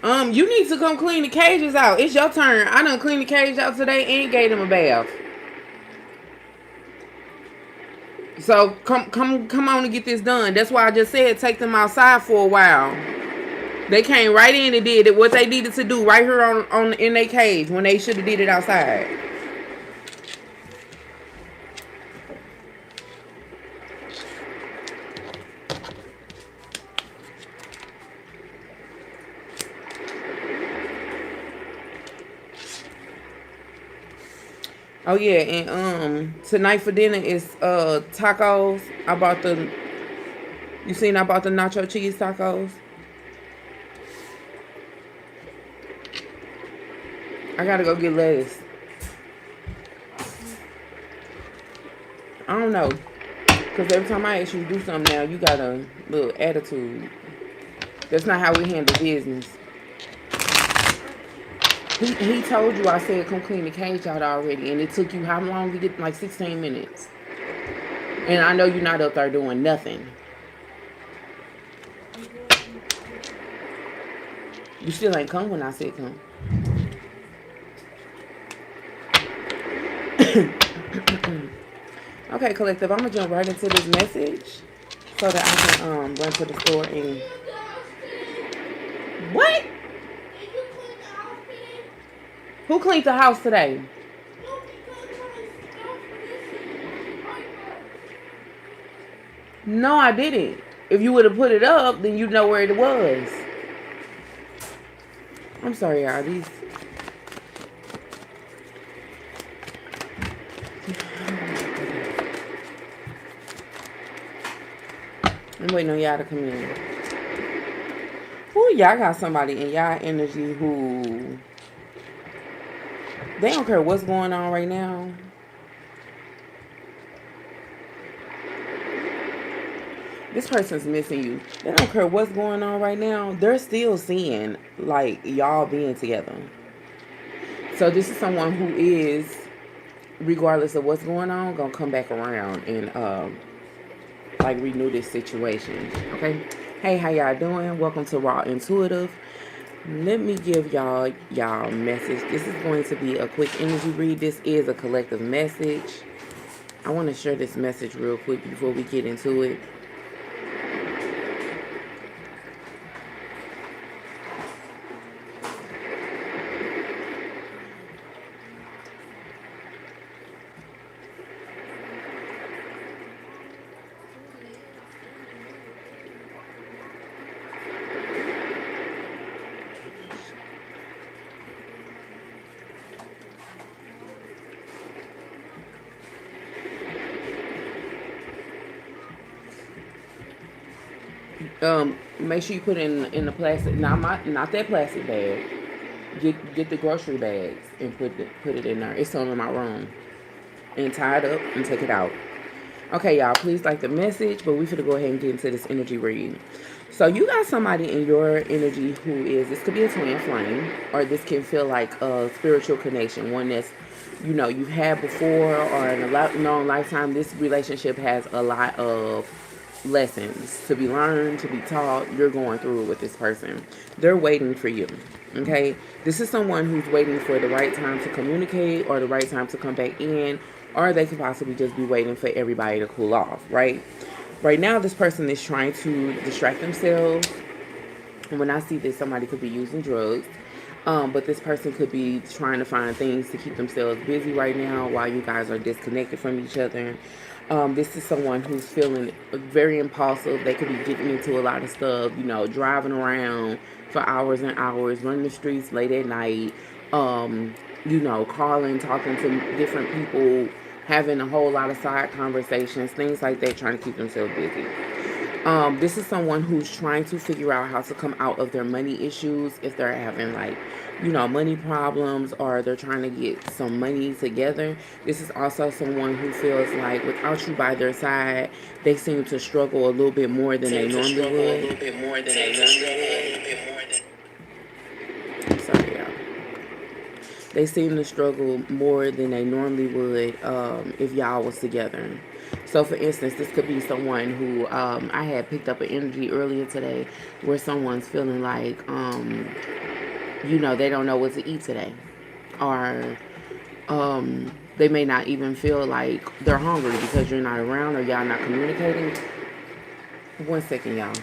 You need to come clean the cages out. It's your turn. I done cleaned the cage out today and gave them a bath. So come on and get this done. That's why I just said take them outside for a while. They came right in and did it what they needed to do right here on in their cage when they should have did it outside. Oh yeah, and tonight for dinner is tacos. I bought the you seen I bought the nacho cheese tacos. I gotta go get lettuce. I don't know. Cause every time I ask you to do something now, you got a little attitude. That's not how we handle business. He told you I said come clean the cage out already, and it took you how long to get like 16 minutes. And I know you're not up there doing nothing. You still ain't come when I said come. Okay, collective, I'm gonna jump right into this message so that I can run to the store and what? Who cleaned the house today? No, I didn't. If you would have put it up, then you'd know where it was. I'm sorry, y'all. These. I'm waiting on y'all to come in. Ooh, y'all got somebody in y'all energy who they don't care what's going on right now. This person's missing you. They don't care what's going on right now. They're still seeing like y'all being together. So this is someone who is, regardless of what's going on, gonna come back around and like renew this situation. Okay. Hey, how y'all doing? Welcome to Raw Intuitive. Let me give y'all message. This is going to be a quick energy read. This is a collective message. I want to share this message real quick before we get into it. Make sure you put it in the plastic, not that plastic bag. Get the grocery bags and put it in there. It's still in my room. And tie it up and take it out. Okay, y'all, please like the message, but we finna go ahead and get into this energy reading. So you got somebody in your energy who is, this could be a twin flame, or this can feel like a spiritual connection, one that's, you've had before, or in a known lifetime. This relationship has a lot of lessons to be learned, to be taught. You're going through it with this person. They're waiting for you. Okay, this is someone who's waiting for the right time to communicate or the right time to come back in, or they could possibly just be waiting for everybody to cool off. Right now, this person is trying to distract themselves. And when I see this, somebody could be using drugs. But this person could be trying to find things to keep themselves busy right now while you guys are disconnected from each other. This is someone who's feeling very impulsive. They could be getting into a lot of stuff, driving around for hours and hours, running the streets late at night, calling, talking to different people, having a whole lot of side conversations, things like that, trying to keep themselves busy. This is someone who's trying to figure out how to come out of their money issues, if they're having money problems, or they're trying to get some money together. This is also someone who feels like without you by their side, they seem to struggle a little bit more than they normally would. I'm sorry, y'all. They seem to struggle more than they normally would if y'all was together. So, for instance, this could be someone who I had picked up an energy earlier today where someone's feeling like They don't know what to eat today. Or they may not even feel like they're hungry because you're not around or y'all not communicating. One second, y'all.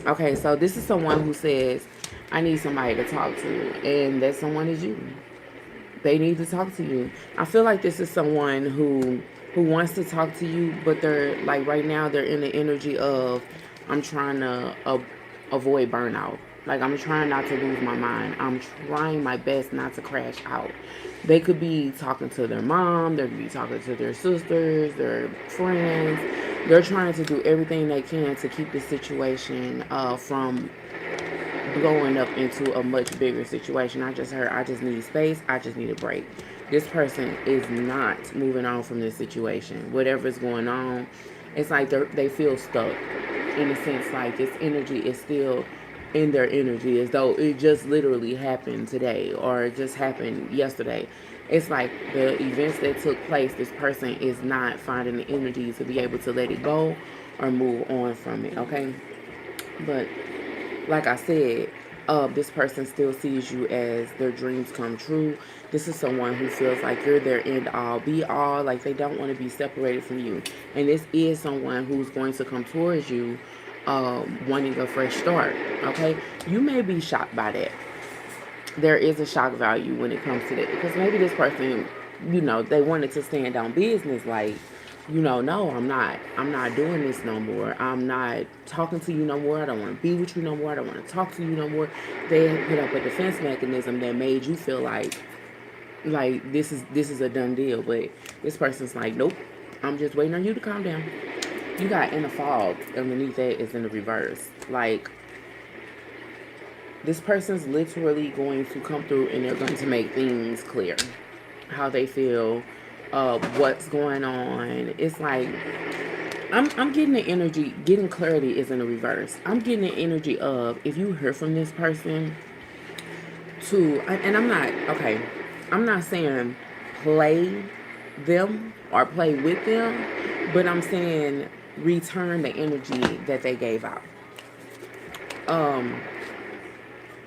Okay, so this is someone who says, I need somebody to talk to, and that someone is you. They need to talk to you. I feel like this is someone who wants to talk to you, but they're like right now they're in the energy of I'm trying to avoid burnout. Like I'm trying not to lose my mind. I'm trying my best not to crash out. They could be talking to their mom, they could be talking to their sisters, their friends. They're trying to do everything they can to keep the situation from blowing up into a much bigger situation. I just heard, I just need space. I just need a break. This person is not moving on from this situation. Whatever's going on, it's like they feel stuck in a sense like this energy is still in their energy as though it just literally happened today or it just happened yesterday. It's like the events that took place, this person is not finding the energy to be able to let it go or move on from it, okay? But like I said, this person still sees you as their dreams come true. This is someone who feels like you're their end all be all, like they don't want to be separated from you. And this is someone who's going to come towards you wanting a fresh start. Okay? You may be shocked by that. There is a shock value when it comes to that because maybe this person, they wanted to stand on business like, no, I'm not doing this no more. I'm not talking to you no more. I don't want to be with you no more. I don't want to talk to you no more. They put up a defense mechanism that made you feel like this is a done deal. But this person's like, nope, I'm just waiting on you to calm down. You got in a fog. Underneath that is in the reverse. Like this person's literally going to come through and they're going to make things clear. How they feel, what's going on. It's like I'm getting the energy, getting clarity is in the reverse. I'm getting the energy of if you hear from this person and I'm not, okay, I'm not saying play them or play with them, but I'm saying return the energy that they gave out. Um,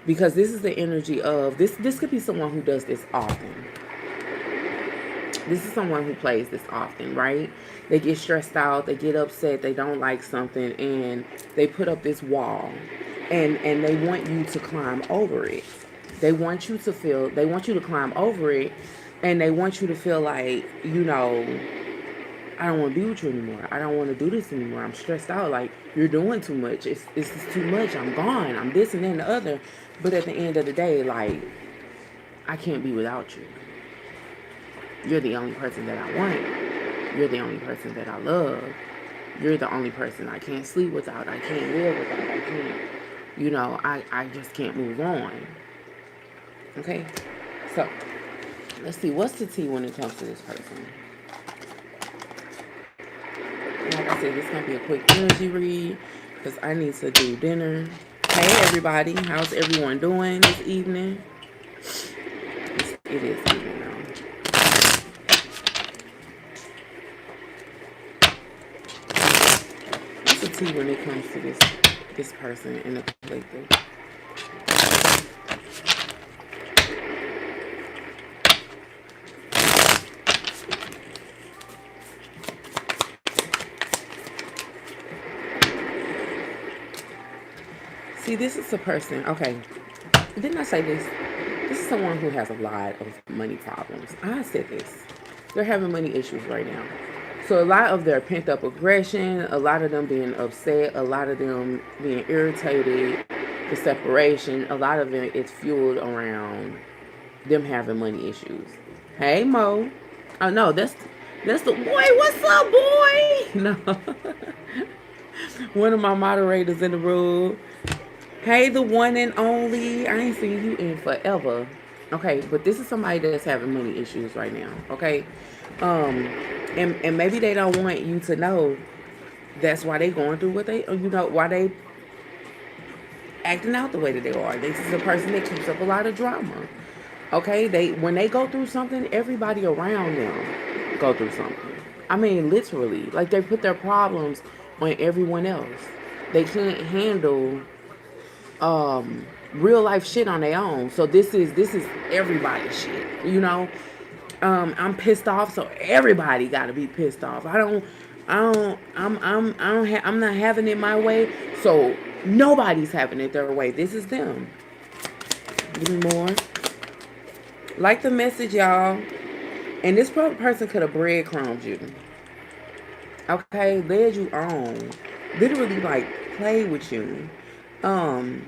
because this is the energy of this could be someone who does this often. This is someone who plays this often, right? They get stressed out, they get upset, they don't like something, and they put up this wall, and they want you to climb over it. They want you to climb over it, and they want you to feel like, I don't want to be with you anymore. I don't want to do this anymore. I'm stressed out. Like, you're doing too much. It's too much. I'm gone. I'm this and then the other. But at the end of the day, like, I can't be without you. You're the only person that I want. You're the only person that I love. You're the only person I can't sleep without. I can't live without. I can't, I just can't move on. Okay? So, let's see. What's the tea when it comes to this person? Like I said, this is going to be a quick energy read because I need to do dinner. Hey, everybody. How's everyone doing this evening? It is evening now. What's the tea when it comes to this person in the collective? See, this is a person. Okay, didn't I say this? This is someone who has a lot of money problems. I said this. They're having money issues right now. So a lot of their pent up aggression, a lot of them being upset, a lot of them being irritated, the separation, a lot of it is fueled around them having money issues. Hey Mo. Oh no, that's the boy. What's up, boy? No. One of my moderators in the room. Hey, the one and only. I ain't seen you in forever. Okay, but this is somebody that's having money issues right now. Okay, um, and maybe they don't want you to know That's why they going through what they, why they acting out the way that they are. This is a person that keeps up a lot of drama. Okay, when they go through something, everybody around them go through something. I mean, literally, like they put their problems on everyone else. They can't handle real life shit on their own. So this is everybody's shit. I'm pissed off, so everybody got to be pissed off. I'm not having it my way, so nobody's having it their way. This is them. Give me more. Like the message, y'all. And this person could have breadcrumbed you. Okay, led you on. Literally, like, played with you. Um,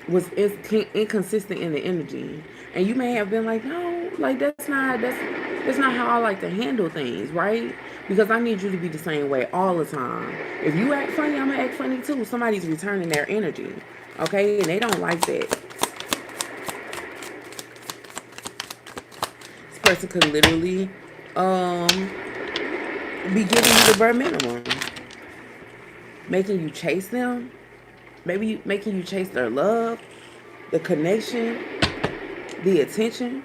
was inconsistent in the energy. And you may have been like, no, like that's not how I like to handle things, right? Because I need you to be the same way all the time. If you act funny, I'm gonna act funny too. Somebody's returning their energy. Okay, and they don't like that. This person could literally be giving you the bare minimum. Making you chase them. Maybe making you chase their love, the connection, the attention.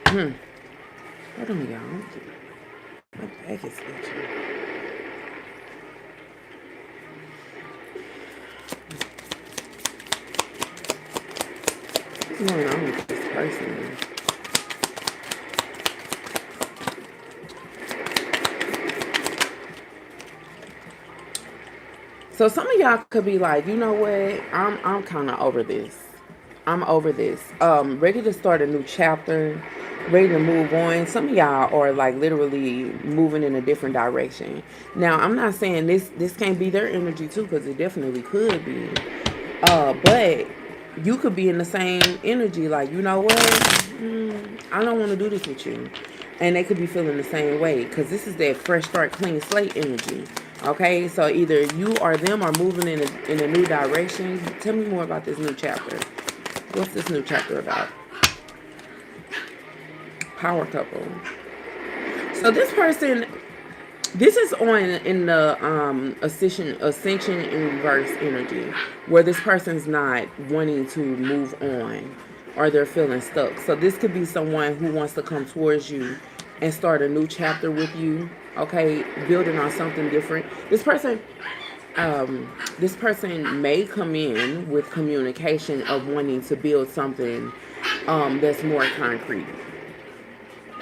Hold on, y'all. My back is itching. What's going on with this person? So some of y'all could be like, you know what? I'm kind of over this. I'm over this. Ready to start a new chapter, ready to move on. Some of y'all are like literally moving in a different direction. Now, I'm not saying this can't be their energy too, because it definitely could be. But you could be in the same energy, like, you know what? I don't want to do this with you. And they could be feeling the same way, because this is that fresh start, clean slate energy. Okay, so either you or them are moving in a new direction. Tell me more about this new chapter. What's this new chapter about? Power couple. So this person, this is on in the ascension in reverse energy, where this person's not wanting to move on, or they're feeling stuck. So this could be someone who wants to come towards you and start a new chapter with you. Okay, building on something different. This person may come in with communication of wanting to build something that's more concrete.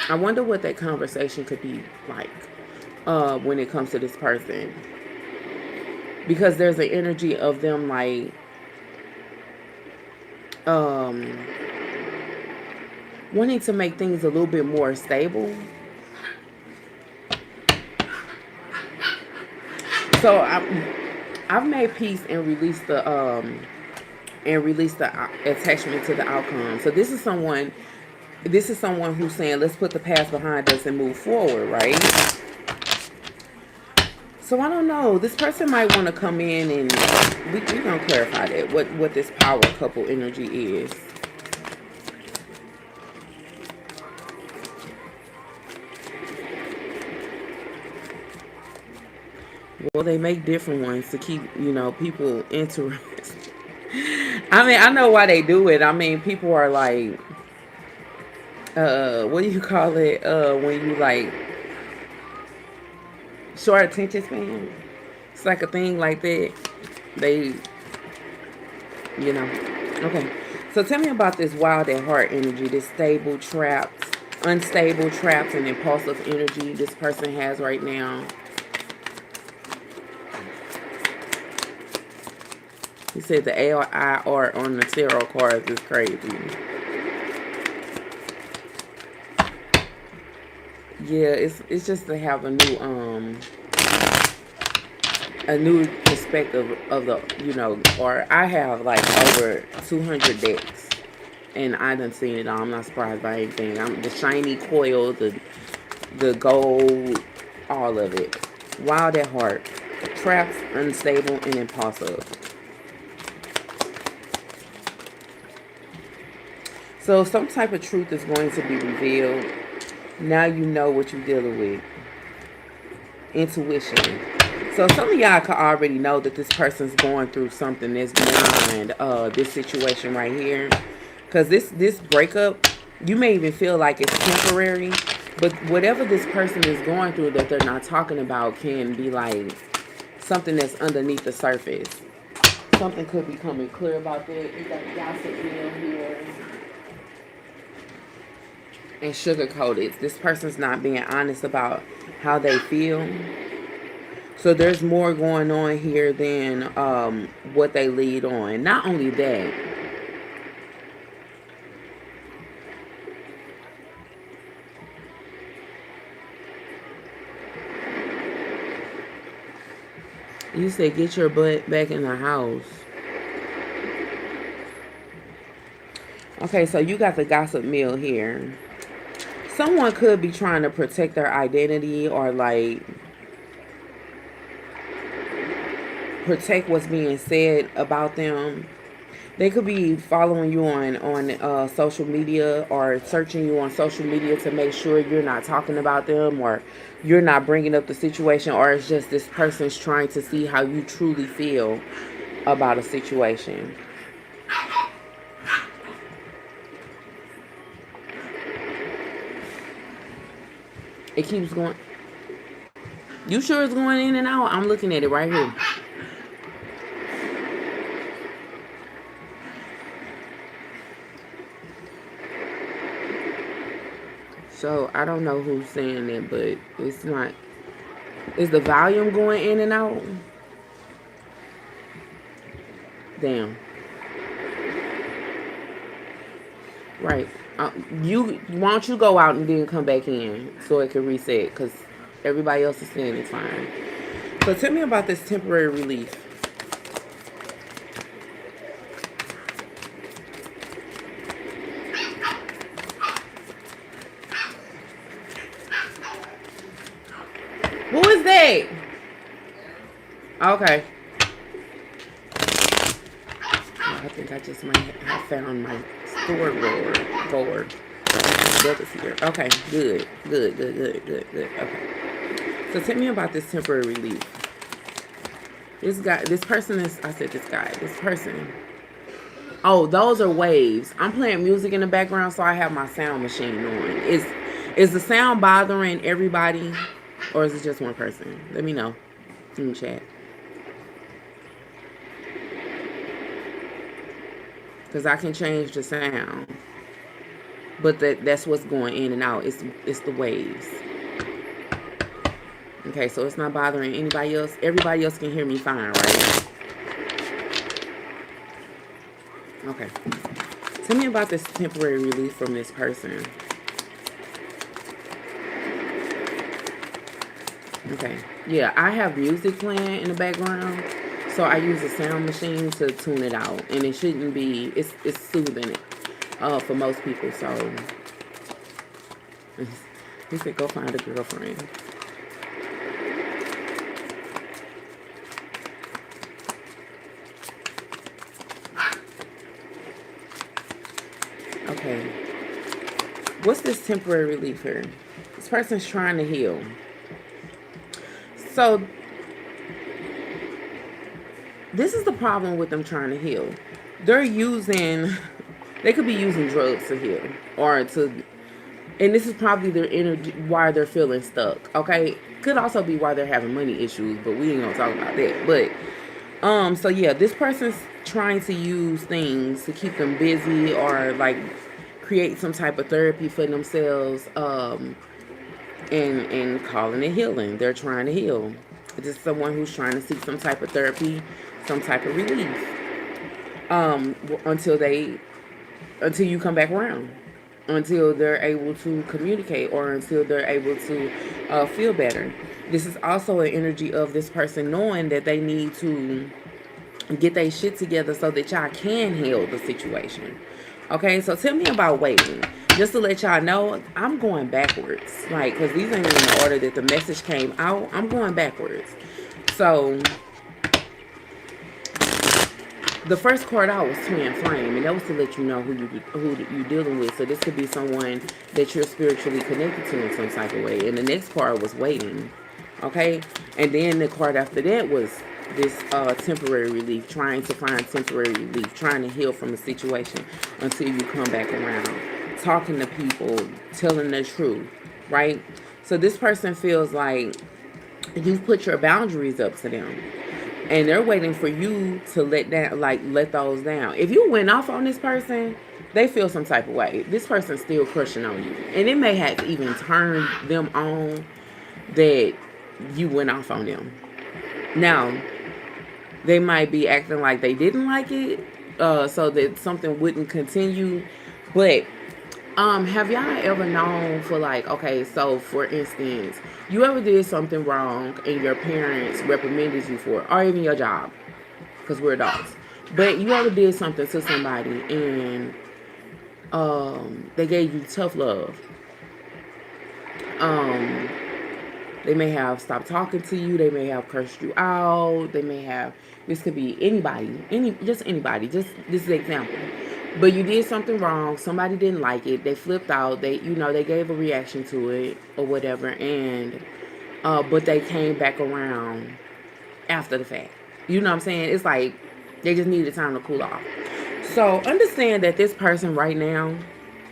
I wonder what that conversation could be like when it comes to this person. Because there's an energy of them like wanting to make things a little bit more stable. So I've made peace and released the attachment to the outcome. So this is someone who's saying, let's put the past behind us and move forward, right? So I don't know. This person might want to come in and we're going to clarify that, what this power couple energy is. Well, they make different ones to keep, people interested. I mean, I know why they do it. I mean, people are like, what do you call it? When you like short attention span. It's like a thing like that. They, Okay. So tell me about this wild at heart energy, this unstable traps, and impulsive energy this person has right now. He said the AI art on the tarot cards is crazy. Yeah, it's just to have a new perspective of the, or I have like over 200 decks, and I done seen it all. I'm not surprised by anything. I'm the shiny coil, the gold, all of it. Wild at heart, traps, unstable, and impulsive. So some type of truth is going to be revealed. Now you know what you're dealing with. Intuition. So some of y'all could already know that this person's going through something that's beyond this situation right here. Because this breakup, you may even feel like it's temporary, but whatever this person is going through that they're not talking about can be like something that's underneath the surface. Something could be coming clear about that. You got gossip in here and sugarcoated. This person's not being honest about how they feel. So there's more going on here than what they lead on. Not only that, you said get your butt back in the house. Okay, so you got the gossip mill here. Someone could be trying to protect their identity or like protect what's being said about them. They could be following you on social media or searching you on social media to make sure you're not talking about them or you're not bringing up the situation, or it's just this person's trying to see how you truly feel about a situation. It keeps going. You sure it's going in and out? I'm looking at it right here. So I don't know who's saying it, but it's not. Is the volume going in and out? Damn. Right. You why don't you go out and then come back in so it can reset? Because everybody else is saying it's fine. So tell me about this temporary relief. Who is that? Okay. I think I just might have found my board. That is here. Okay, good. Okay. So tell me about this temporary relief. This person. Oh, those are waves. I'm playing music in the background, so I have my sound machine on. Is the sound bothering everybody, or is it just one person? Let me know in the chat. Because I can change the sound. But that's what's going in and out. It's the waves. Okay, so it's not bothering anybody else. Everybody else can hear me fine, right? Okay. Tell me about this temporary relief from this person. Okay. Yeah, I have music playing in the background. So I use a sound machine to tune it out. And it shouldn't be, it's soothing for most people. So he said go find a girlfriend. Okay. What's this temporary relief here? This person's trying to heal. So this is the problem with them trying to heal. They could be using drugs to heal and this is probably their energy, why they're feeling stuck. Okay. Could also be why they're having money issues, but we ain't gonna talk about that. But, so yeah, this person's trying to use things to keep them busy or like create some type of therapy for themselves, and calling it healing. They're trying to heal. It's just someone who's trying to seek some type of therapy, some type of relief, until you come back around, until they're able to communicate or until they're able to feel better. This is also an energy of this person knowing that they need to get their shit together so that y'all can heal the situation. Okay, so tell me about waiting. Just to let y'all know, I'm going backwards. Like, because these ain't in the order that the message came out. I'm going backwards. So, The first card out was twin flame, and that was to let you know who you dealing with. So this could be someone that you're spiritually connected to in some type of way. And the next card was waiting, okay. And then the card after that was this temporary relief, trying to find temporary relief, trying to heal from a situation until you come back around, talking to people, telling the truth, right? So this person feels like you've put your boundaries up to them, and they're waiting for you to let those down. If you went off on this person, they feel some type of way. This person's still crushing on you, and it may have even turned them on that you went off on them. Now, they might be acting like they didn't like it, so that something wouldn't continue. But have y'all ever known for like, okay, so for instance, you ever did something wrong and your parents reprimanded you for it, or even your job, because we're adults. But you ever did something to somebody and they gave you tough love. Um, they may have stopped talking to you. They may have cursed you out. They may have. This could be anybody, just anybody. Just this is an example. But you did something wrong. Somebody didn't like it. They flipped out. They gave a reaction to it or whatever, and but they came back around after the fact. You know what I'm saying? It's like they just needed time to cool off. So understand that this person right now,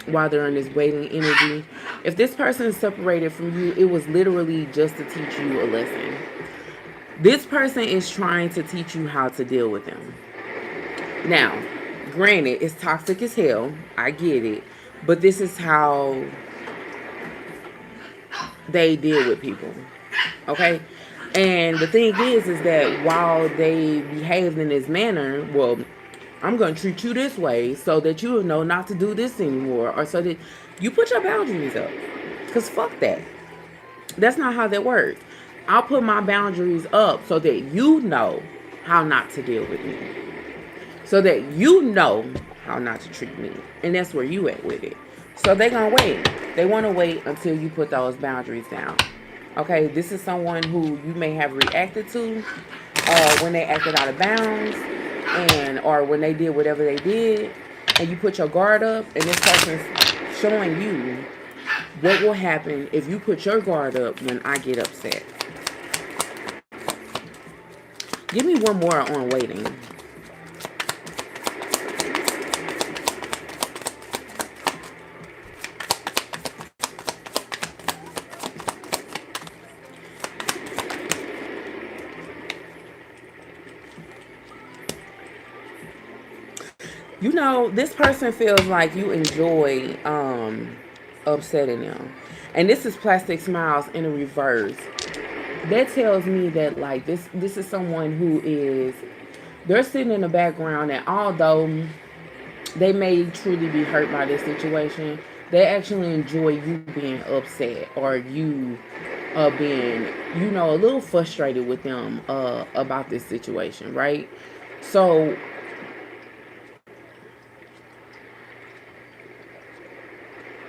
while they're in this waiting energy, if this person is separated from you, it was literally just to teach you a lesson. This person is trying to teach you how to deal with them. Now, granted, it's toxic as hell. I get it. But this is how they deal with people. Okay? And the thing is that while they behaved in this manner, well, I'm going to treat you this way so that you know not to do this anymore, or so that you put your boundaries up. Because fuck that. That's not how that works. I'll put my boundaries up so that you know how not to deal with me. So that you know how not to treat me. And that's where you at with it. So they're going to wait. They want to wait until you put those boundaries down. Okay, this is someone who you may have reacted to when they acted out of bounds, and or when they did whatever they did, and you put your guard up, and this person's showing you what will happen if you put your guard up when I get upset. Give me one more on waiting. You know, this person feels like you enjoy upsetting them. And this is plastic smiles in a reverse. That tells me that like this is someone who is, they're sitting in the background, and although they may truly be hurt by this situation, they actually enjoy you being upset, or you being, a little frustrated with them about this situation, right? So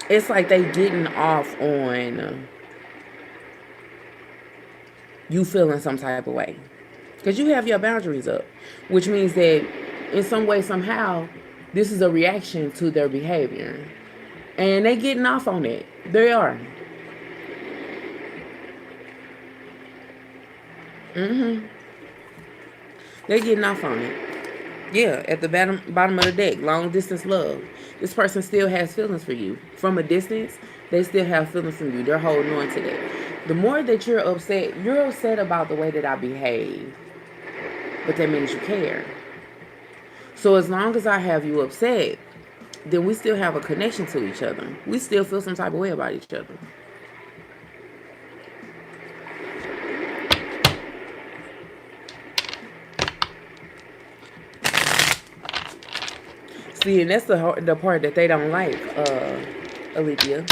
it's like they getting off on you feeling some type of way, because you have your boundaries up, which means that in some way, somehow, this is a reaction to their behavior, and they getting off on it. They are. Mm-hmm. They're getting off on it. Yeah, at the bottom of the deck, long distance love. This person still has feelings for you. From a distance, they still have feelings for you. They're holding on to that. The more that you're upset about the way that I behave, but that means you care. So as long as I have you upset, then we still have a connection to each other. We still feel some type of way about each other. See, and that's the part that they don't like, Olivia.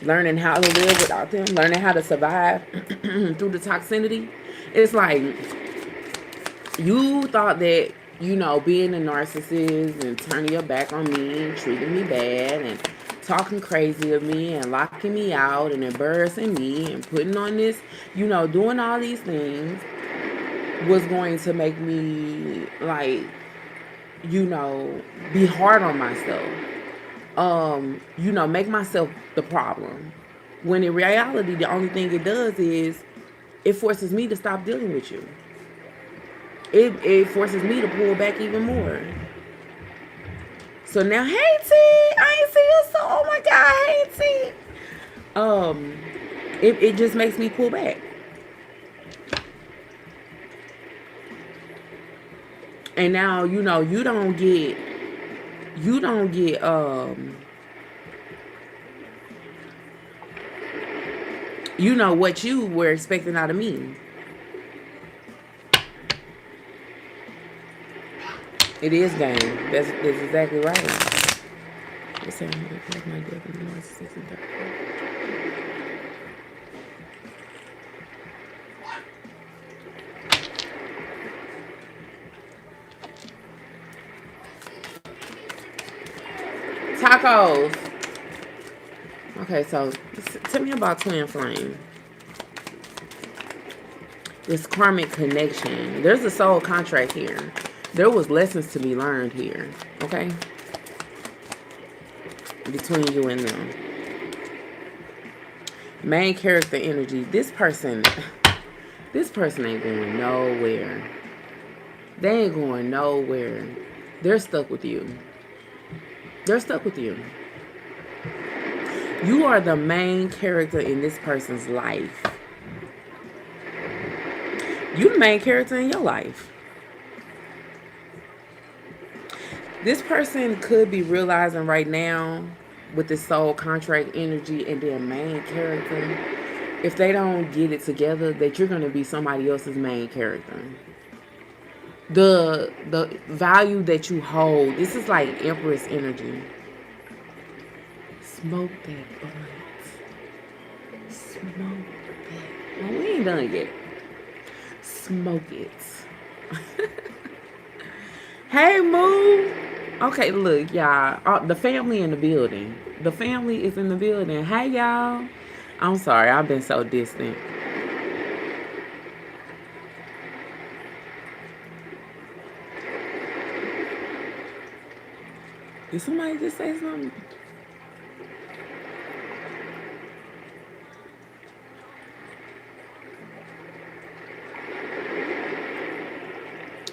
Learning how to live without them, learning how to survive through the toxicity. It's like you thought that, being a narcissist and turning your back on me and treating me bad and talking crazy of me and locking me out and embarrassing me and putting on this, doing all these things was going to make me like be hard on myself. Make myself the problem. When in reality, the only thing it does is it forces me to stop dealing with you. It forces me to pull back even more. So now, hey T, I ain't see you. So, oh my God, hey T. Um, it just makes me pull back. And now you don't get what you were expecting out of me. It is game. That's exactly right. It's saying my death in the narcissist and tacos. Okay, so tell me about twin flame. This karmic connection. There's a soul contract here. There was lessons to be learned here. Okay, between you and them. Main character energy. This person ain't going nowhere. They ain't going nowhere. They're stuck with you. They're stuck with you. You are the main character in this person's life. You're the main character in your life. This person could be realizing right now with this soul contract energy and their main character, if they don't get it together, that you're going to be somebody else's main character. The value that you hold, this is like Empress energy. Smoke that blunt. Smoke that. Well, we ain't done yet. Smoke it. Hey, Moo. Okay, look, y'all. The family in the building. The family is in the building. Hey, y'all. I'm sorry, I've been so distant. Did somebody just say something?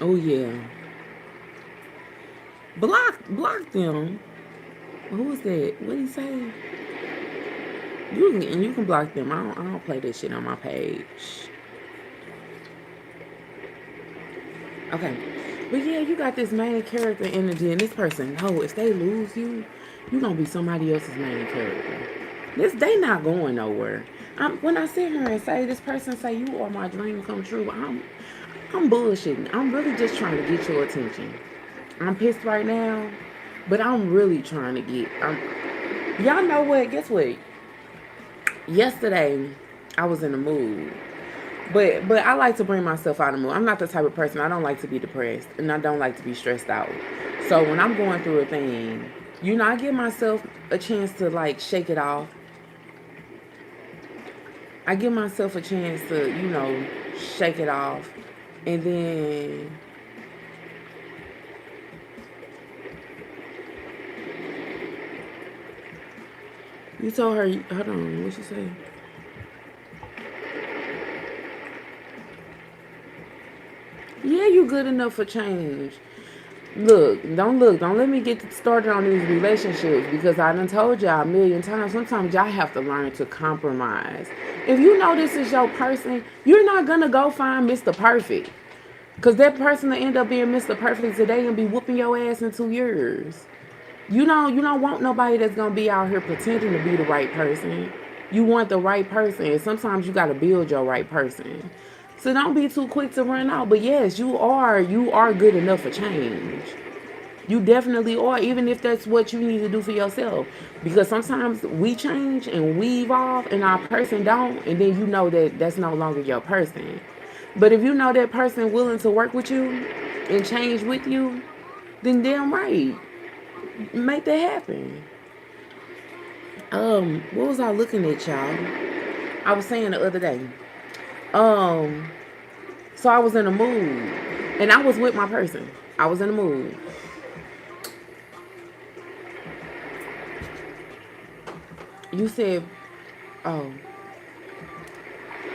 Oh yeah. Block them. Who was that? What did he say? You can block them. I don't play this shit on my page. Okay. But yeah, you got this main character energy, and this person, no, if they lose you, you're gonna be somebody else's main character. They not going nowhere. When I sit here and say this person say you are my dream come true, I'm bullshitting. I'm really just trying to get your attention. I'm pissed right now, but I'm really trying to get. Y'all know what? Guess what? Yesterday, I was in the mood, but I like to bring myself out of the mood. I'm not the type of person. I don't like to be depressed, and I don't like to be stressed out. So when I'm going through a thing, I give myself a chance to like shake it off. I give myself a chance to, shake it off. And then you told her, hold on, what she say? Yeah, you good enough for change. Don't let me get started on these relationships because I done told y'all a million times. Sometimes y'all have to learn to compromise. If you know this is your person, you're not gonna go find Mr. Perfect. Cause that person will end up being Mr. Perfect today and be whooping your ass in 2 years. You don't want nobody that's gonna be out here pretending to be the right person. You want the right person, and sometimes you gotta build your right person. So don't be too quick to run out. But yes, you are good enough for change. You definitely are, even if that's what you need to do for yourself. Because sometimes we change and we evolve, and our person don't, and then you know that that's no longer your person. But if you know that person willing to work with you and change with you, then damn right, make that happen. What was I looking at, y'all? I was saying the other day. So I was in a mood, and I was with my person. I was in a mood, you said, oh,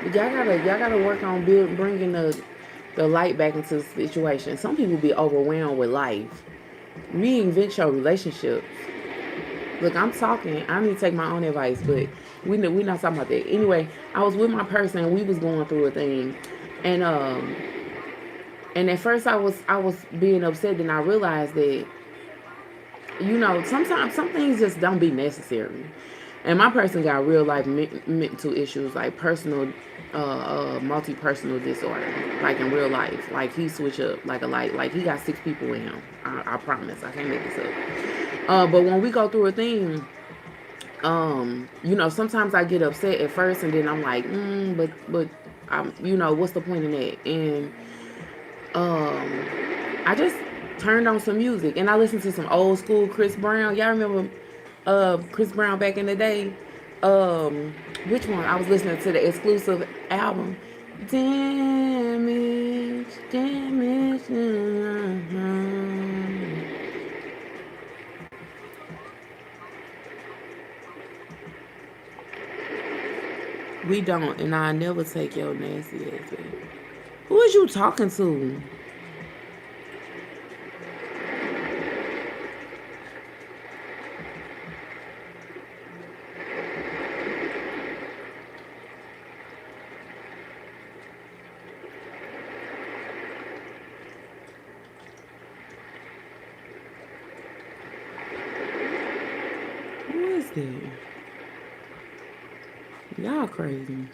y'all gotta work on bringing the light back into the situation. Some people be overwhelmed with life. Reinvent your relationships. Look, I'm talking. I need to take my own advice, but we not talking about that. Anyway, I was with my person. And we was going through a thing, and and at first I was being upset. Then I realized that sometimes some things just don't be necessary. And my person got real life mental issues, like personal, multi-personal disorder, like in real life. Like he switch up like a light. Like he got 6 people with him. I promise. I can't make this up. But when we go through a thing, sometimes I get upset at first, and then I'm like, but what's the point in that? And I just turned on some music, and I listened to some old school Chris Brown. Y'all remember Chris Brown back in the day? Which one? I was listening to the exclusive album. Damage, damage. We don't, and I never take your nasty ass back. Who is you talking to? Who is that? Y'all crazy.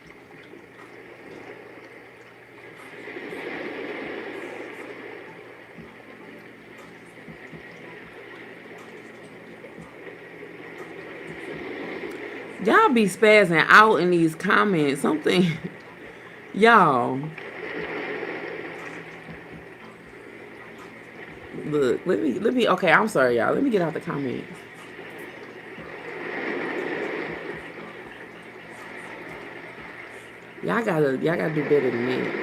Y'all be spazzing out in these comments. Something, y'all. Look, let me. Okay, I'm sorry, y'all. Let me get out the comments. Y'all gotta do better than that.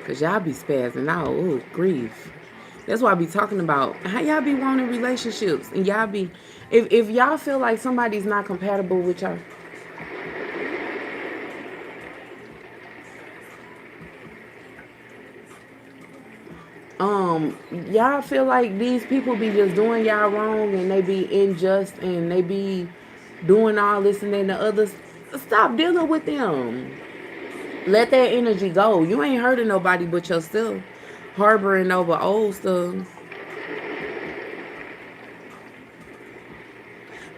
Cause y'all be spazzing out. Oh, grief. That's why I be talking about how y'all be wanting relationships, and y'all be, if y'all feel like somebody's not compatible with y'all. Y'all feel like these people be just doing y'all wrong, and they be unjust, and they be doing all this and then the others. Stop dealing with them. Let that energy go. You ain't hurting nobody but yourself, harboring over old stuff.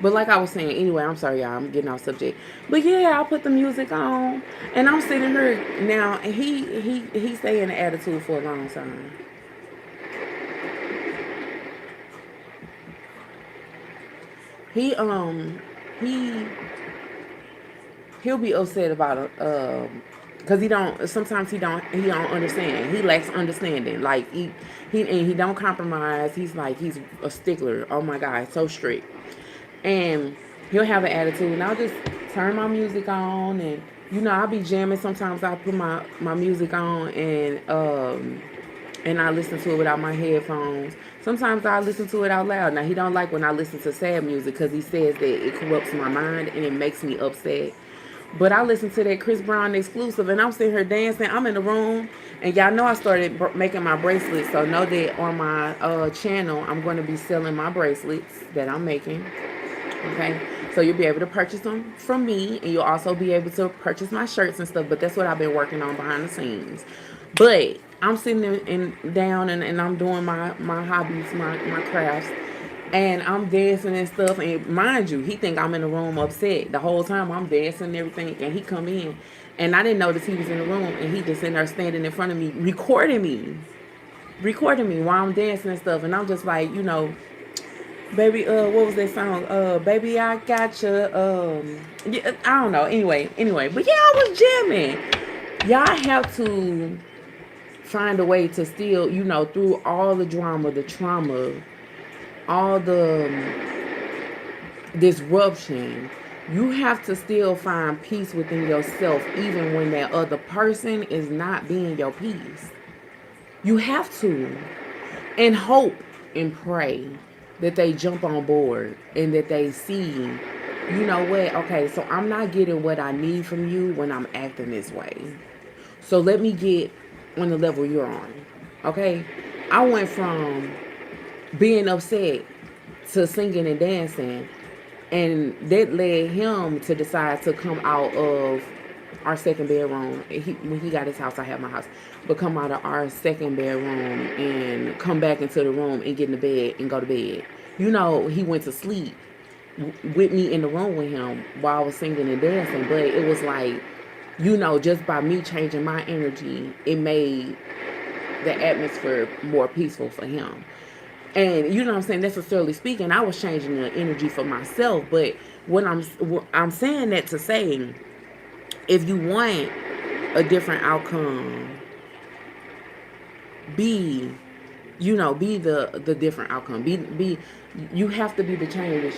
But like I was saying, anyway, I'm sorry, y'all. I'm getting off subject. But yeah, I put the music on, and I'm sitting here now. And he stay in the attitude for a long time. He he he'll be upset about it, because he don't. Sometimes he don't understand. He lacks understanding. Like he don't compromise. He's a stickler. Oh my God, so strict. And he'll have an attitude, and I'll just turn my music on, and I'll be jamming. Sometimes I put my music on, and I listen to it without my headphones. Sometimes I listen to it out loud. Now he don't like when I listen to sad music, because he says that it corrupts my mind and it makes me upset. But I listen to that Chris Brown exclusive, and I'm sitting here dancing. I'm in the room, and y'all know I started making my bracelets. So know that on my channel, I'm going to be selling my bracelets that I'm making. Okay, so you'll be able to purchase them from me, and you'll also be able to purchase my shirts and stuff. But that's what I've been working on behind the scenes. But I'm sitting down, and I'm doing my hobbies, my crafts, and I'm dancing and stuff. And mind you, he think I'm in the room upset the whole time. I'm dancing and everything, and he come in, and I didn't notice he was in the room, and he just in there standing in front of me, recording me while I'm dancing and stuff. And I'm just like, baby, what was that song? Baby, I got you. Yeah, I don't know. Anyway, but yeah, I was jamming. Y'all have to find a way to still, through all the drama, the trauma, all the disruption, you have to still find peace within yourself, even when that other person is not being your peace. You have to. And hope and pray that they jump on board, and that they see you know what? Okay, so I'm not getting what I need from you when I'm acting this way. So let me get on the level you're on. Okay? I went from being upset to singing and dancing, and that led him to decide to come out of our second bedroom. When he got his house, I had my house, but come out of our second bedroom and come back into the room and get in the bed and go to bed. You know, he went to sleep with me in the room with him while I was singing and dancing, but it was like, you know, just by me changing my energy, it made the atmosphere more peaceful for him. And you know what I'm saying, necessarily speaking, I was changing the energy for myself. But when I'm saying that to say, if you want a different outcome, be, you know, be the different outcome. Be you have to be the change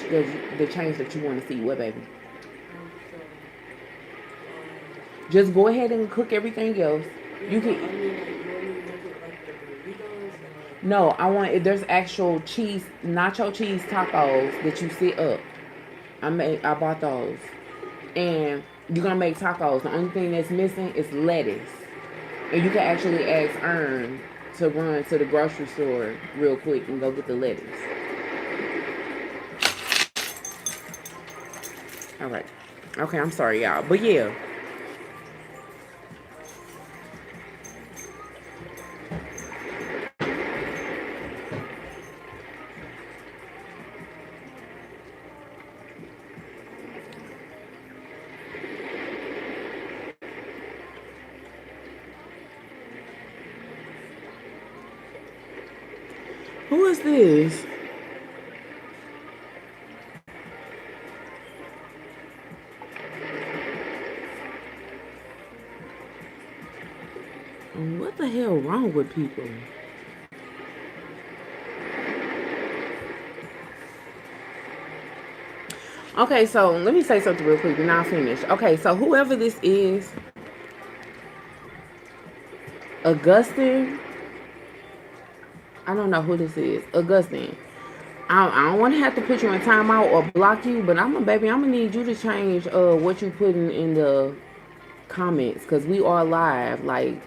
the change that you want to see. What, baby? Just go ahead and cook everything else. You can. No, I want, there's actual cheese, nacho cheese tacos that you sit up. I bought those, and you're gonna make tacos. The only thing that's missing is lettuce, and you can actually ask Earn to run to the grocery store real quick and go get the lettuce. All right. Okay, I'm sorry, y'all, but yeah. Who is this? What the hell wrong with people? Okay, so let me say something real quick and I'll finish. Okay, so whoever this is, Augustine, I don't know who this is. Augustine, I don't want to have to put you in timeout or block you, but I'm gonna need you to change what you putting in the comments because we are live. Like,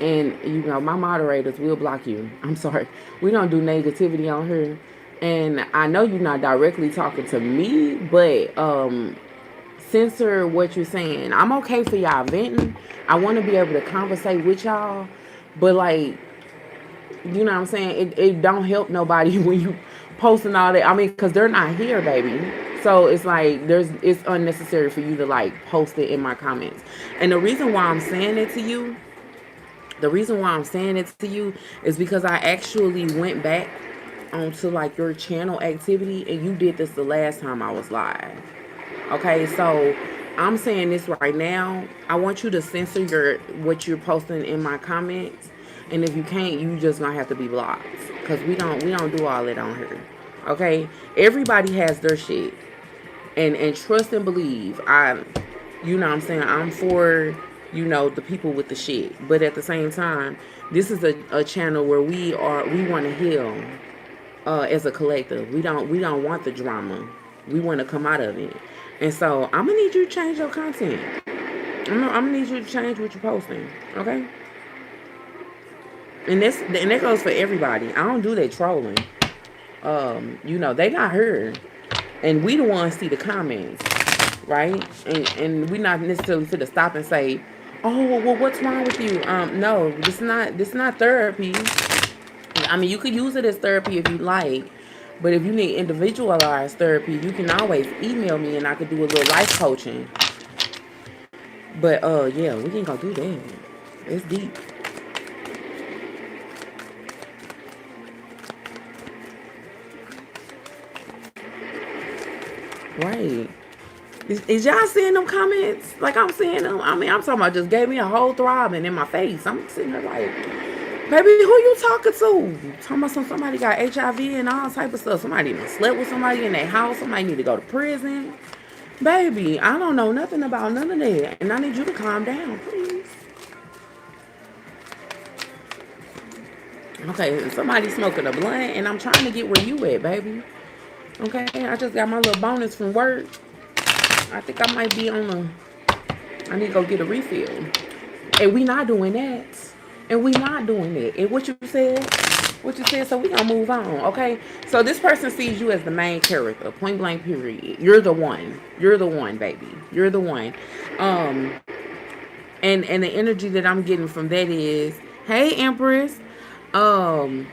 and you know my moderators will block you. I'm sorry, we don't do negativity on here, and I know you're not directly talking to me, but censor what you're saying. I'm okay for y'all venting. I want to be able to conversate with y'all, but like, you know what I'm saying? It don't help nobody when you posting all that. I mean, because they're not here, baby. So it's like it's unnecessary for you to like post it in my comments. And the reason why I'm saying it to you is because I actually went back onto like your channel activity and you did this the last time I was live. Okay, so I'm saying this right now. I want you to censor what you're posting in my comments, and if you can't, you just gonna have to be blocked because we don't do all that on here. Okay, everybody has their shit, and trust and believe. You know what I'm saying, I'm for, you know, the people with the shit, but at the same time, this is a channel where we want to heal as a collective. We don't want the drama. We want to come out of it. And so I'm gonna need you to change your content. I'm gonna need you to change what you're posting. Okay? And that goes for everybody. I don't do that trolling. You know, they not heard. And we the ones see the comments, right? And we not necessarily to stop and say, oh well what's wrong with you? No, this not therapy. I mean, you could use it as therapy if you like, but if you need individualized therapy, you can always email me and I could do a little life coaching. But yeah, we ain't gonna do that. It's deep. Right. Is y'all seeing them comments? Like I'm seeing them. I mean, I'm talking about just gave me a whole throbbing in my face. I'm sitting there like, baby, who you talking to? Talking about somebody got HIV and all type of stuff. Somebody even slept with somebody in their house. Somebody need to go to prison. Baby, I don't know nothing about none of that. And I need you to calm down, please. Okay, somebody smoking a blunt and I'm trying to get where you at, baby. Okay, I just got my little bonus from work. I think I might be on a. I need to go get a refill. And we not doing that. And we not doing that. And what you said, so we gonna move on, okay? So this person sees you as the main character, point blank period. You're the one. You're the one, baby. You're the one. Um, and the energy that I'm getting from that is, hey Empress, um,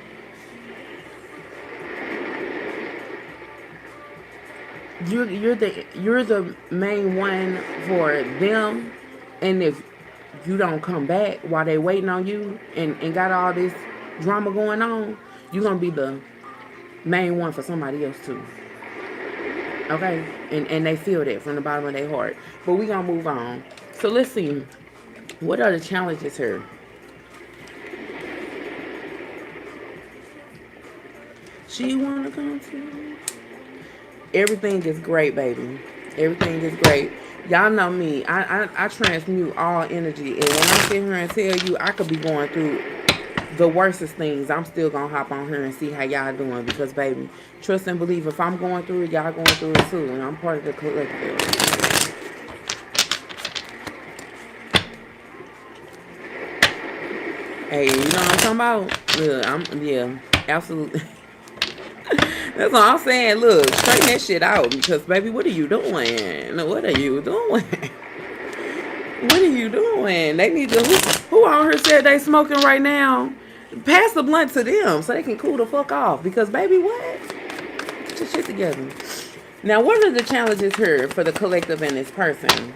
you're the main one for them, and if you don't come back while they waiting on you and got all this drama going on, you're gonna be the main one for somebody else too. Okay? And they feel that from the bottom of their heart. But we gonna move on. So let's see. What are the challenges here? She wanna come to. Everything is great, baby. Everything is great. Y'all know me. I transmute all energy. And when I sit here and tell you I could be going through the worstest things, I'm still gonna hop on here and see how y'all doing because baby, trust and believe if I'm going through it, y'all going through it too. And I'm part of the collective. Hey, you know what I'm talking about? Yeah, absolutely. That's what I'm saying. Look, straighten that shit out because baby, what are you doing? What are you doing? What are you doing? They need to. Who on here said they smoking right now? Pass the blunt to them so they can cool the fuck off. Because baby, what? Get your shit together. Now, what are the challenges here for the collective and this person?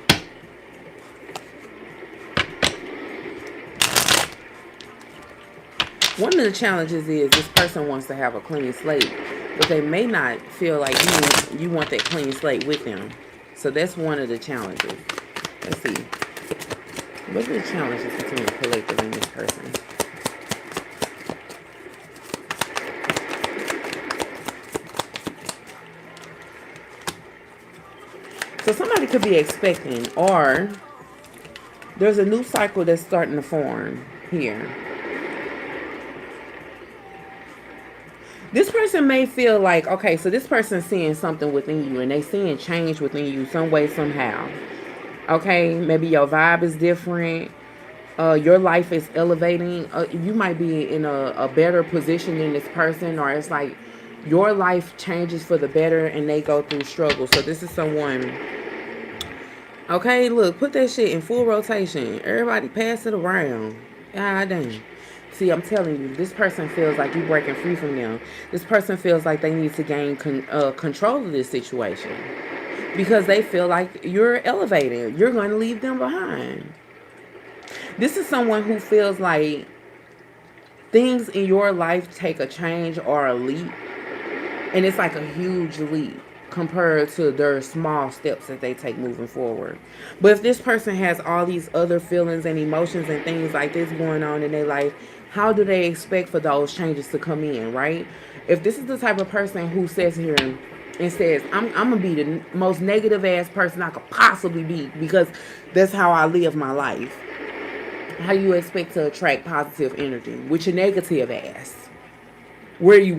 One of the challenges is this person wants to have a clean slate, but they may not feel like you want that clean slate with them. So that's one of the challenges. Let's see. What are the challenges between the collective and this person? So somebody could be expecting, or there's a new cycle that's starting to form here. This person may feel like, okay, so this person's seeing something within you and they seeing change within you some way, somehow. Okay, maybe your vibe is different. Your life is elevating. You might be in a better position than this person, or it's like your life changes for the better and they go through struggle. So this is someone. Okay, look, put that shit in full rotation. Everybody pass it around. God damn. See, I'm telling you, this person feels like you're breaking free from them. This person feels like they need to gain control of this situation because they feel like you're elevating. You're going to leave them behind. This is someone who feels like things in your life take a change or a leap, and it's like a huge leap compared to their small steps that they take moving forward. But if this person has all these other feelings and emotions and things like this going on in their life, how do they expect for those changes to come in, right? If this is the type of person who says here and says, I'm gonna be the most negative ass person I could possibly be because that's how I live my life, how you expect to attract positive energy with your negative ass? Where you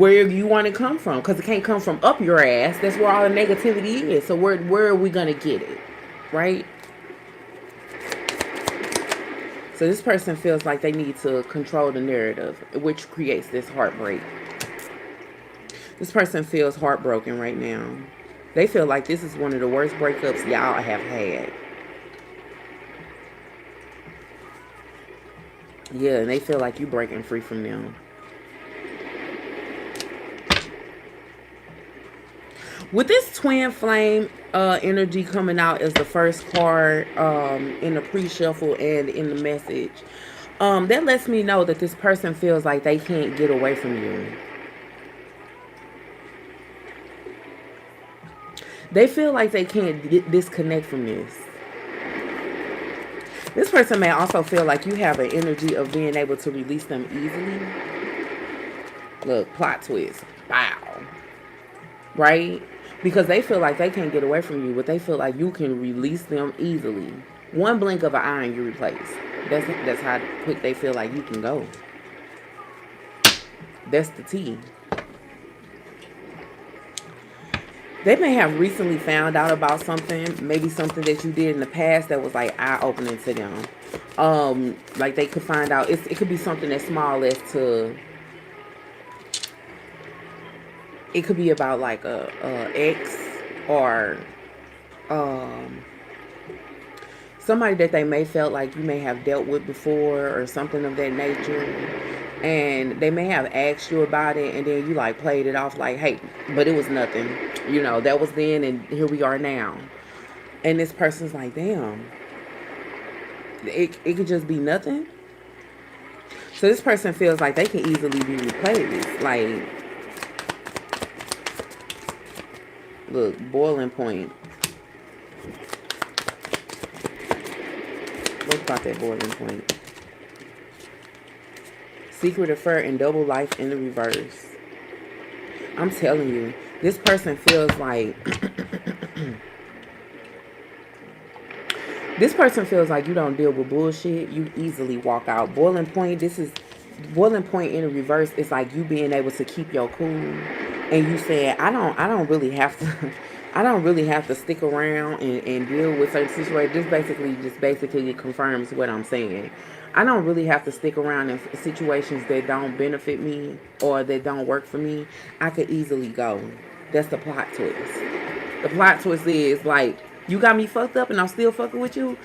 want to come from? Because it can't come from up your ass. That's where all the negativity is. So where are we gonna get it, right? So this person feels like they need to control the narrative, which creates this heartbreak. This person feels heartbroken right now. They feel like this is one of the worst breakups y'all have had. Yeah, and they feel like you breaking free from them. With this twin flame energy coming out as the first card in the pre-shuffle and in the message, that lets me know that this person feels like they can't get away from you. They feel like they can't disconnect from this. This person may also feel like you have an energy of being able to release them easily. Look, plot twist. Wow. Right? Because they feel like they can't get away from you, but they feel like you can release them easily. One blink of an eye and you replace. That's how quick they feel like you can go. That's the tea. They may have recently found out about something, maybe something that you did in the past that was like eye opening to them. Like they could find out it could be something as small as to it could be about like a ex or um somebody that they may felt like you may have dealt with before or something of that nature, and they may have asked you about it, and then you like played it off like, hey, but it was nothing, that was then and here we are now. And this person's like, damn, it could just be nothing. So this person feels like they can easily be replaced. Like, look, boiling point. What about that boiling point? Secret affair and double life in the reverse. I'm telling you, this person feels like this person feels like you don't deal with bullshit. You easily walk out. Boiling point. This is boiling point in the reverse. It's like you being able to keep your cool, and you saying, I don't really have to. I don't really have to stick around and deal with certain situations. This basically confirms what I'm saying. I don't really have to stick around in situations that don't benefit me or that don't work for me. I could easily go. That's the plot twist. The plot twist is like, you got me fucked up and I'm still fucking with you.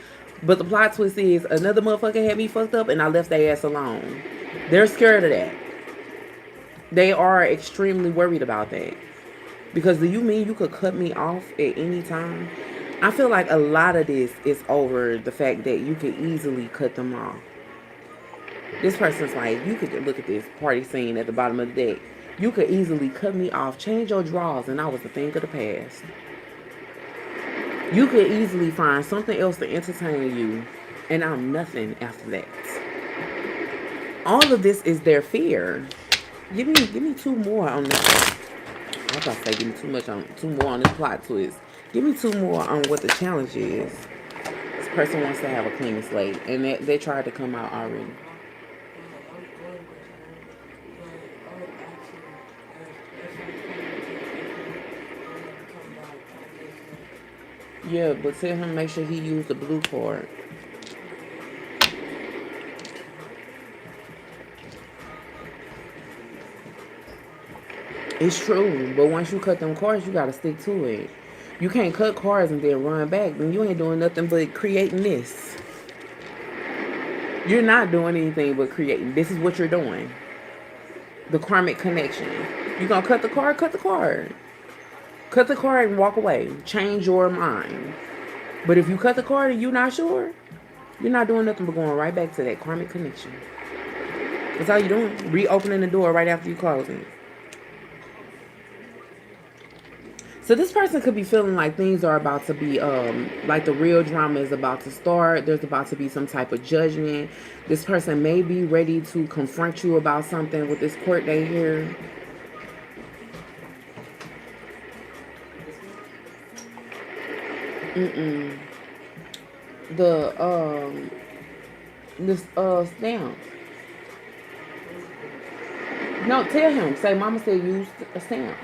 But the plot twist is another motherfucker had me fucked up and I left their ass alone. They're scared of that. They are extremely worried about that. Because do you mean you could cut me off at any time? I feel like a lot of this is over the fact that you could easily cut them off. This person's like, you could look at this party scene at the bottom of the deck. You could easily cut me off, change your drawers, and I was a thing of the past. You could easily find something else to entertain you, and I'm nothing after that. All of this is their fear. Give me two more on this. I was about to say give me two more on this plot twist. Give me two more on what the challenge is. This person wants to have a clean slate, and they tried to come out already. Yeah, but tell him make sure he use the blue card. It's true, but once you cut them cards, you gotta stick to it. You can't cut cards and then run back. Then you ain't doing nothing but creating this. You're not doing anything but creating. This is what you're doing. The karmic connection. You gonna cut the card? Cut the card. Cut the card and walk away. Change your mind. But if you cut the card and you're not sure, you're not doing nothing but going right back to that karmic connection. That's all you're doing. Reopening the door right after you close it. So this person could be feeling like things are about to be, like the real drama is about to start. There's about to be some type of judgment. This person may be ready to confront you about something with this court date here. This stamps. No, tell him. Say, Mama said use stamps.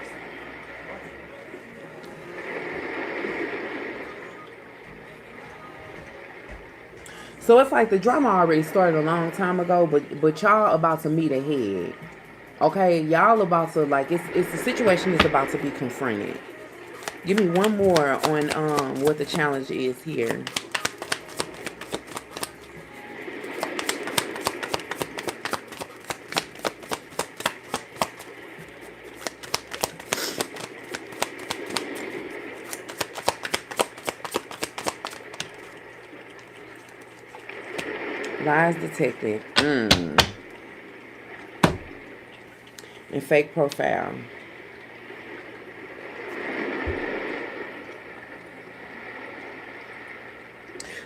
So it's like the drama already started a long time ago, but y'all about to meet ahead. Okay, y'all about to like it's the situation is about to be confronted. Give me one more on what the challenge is here. Lies detected. And fake profile.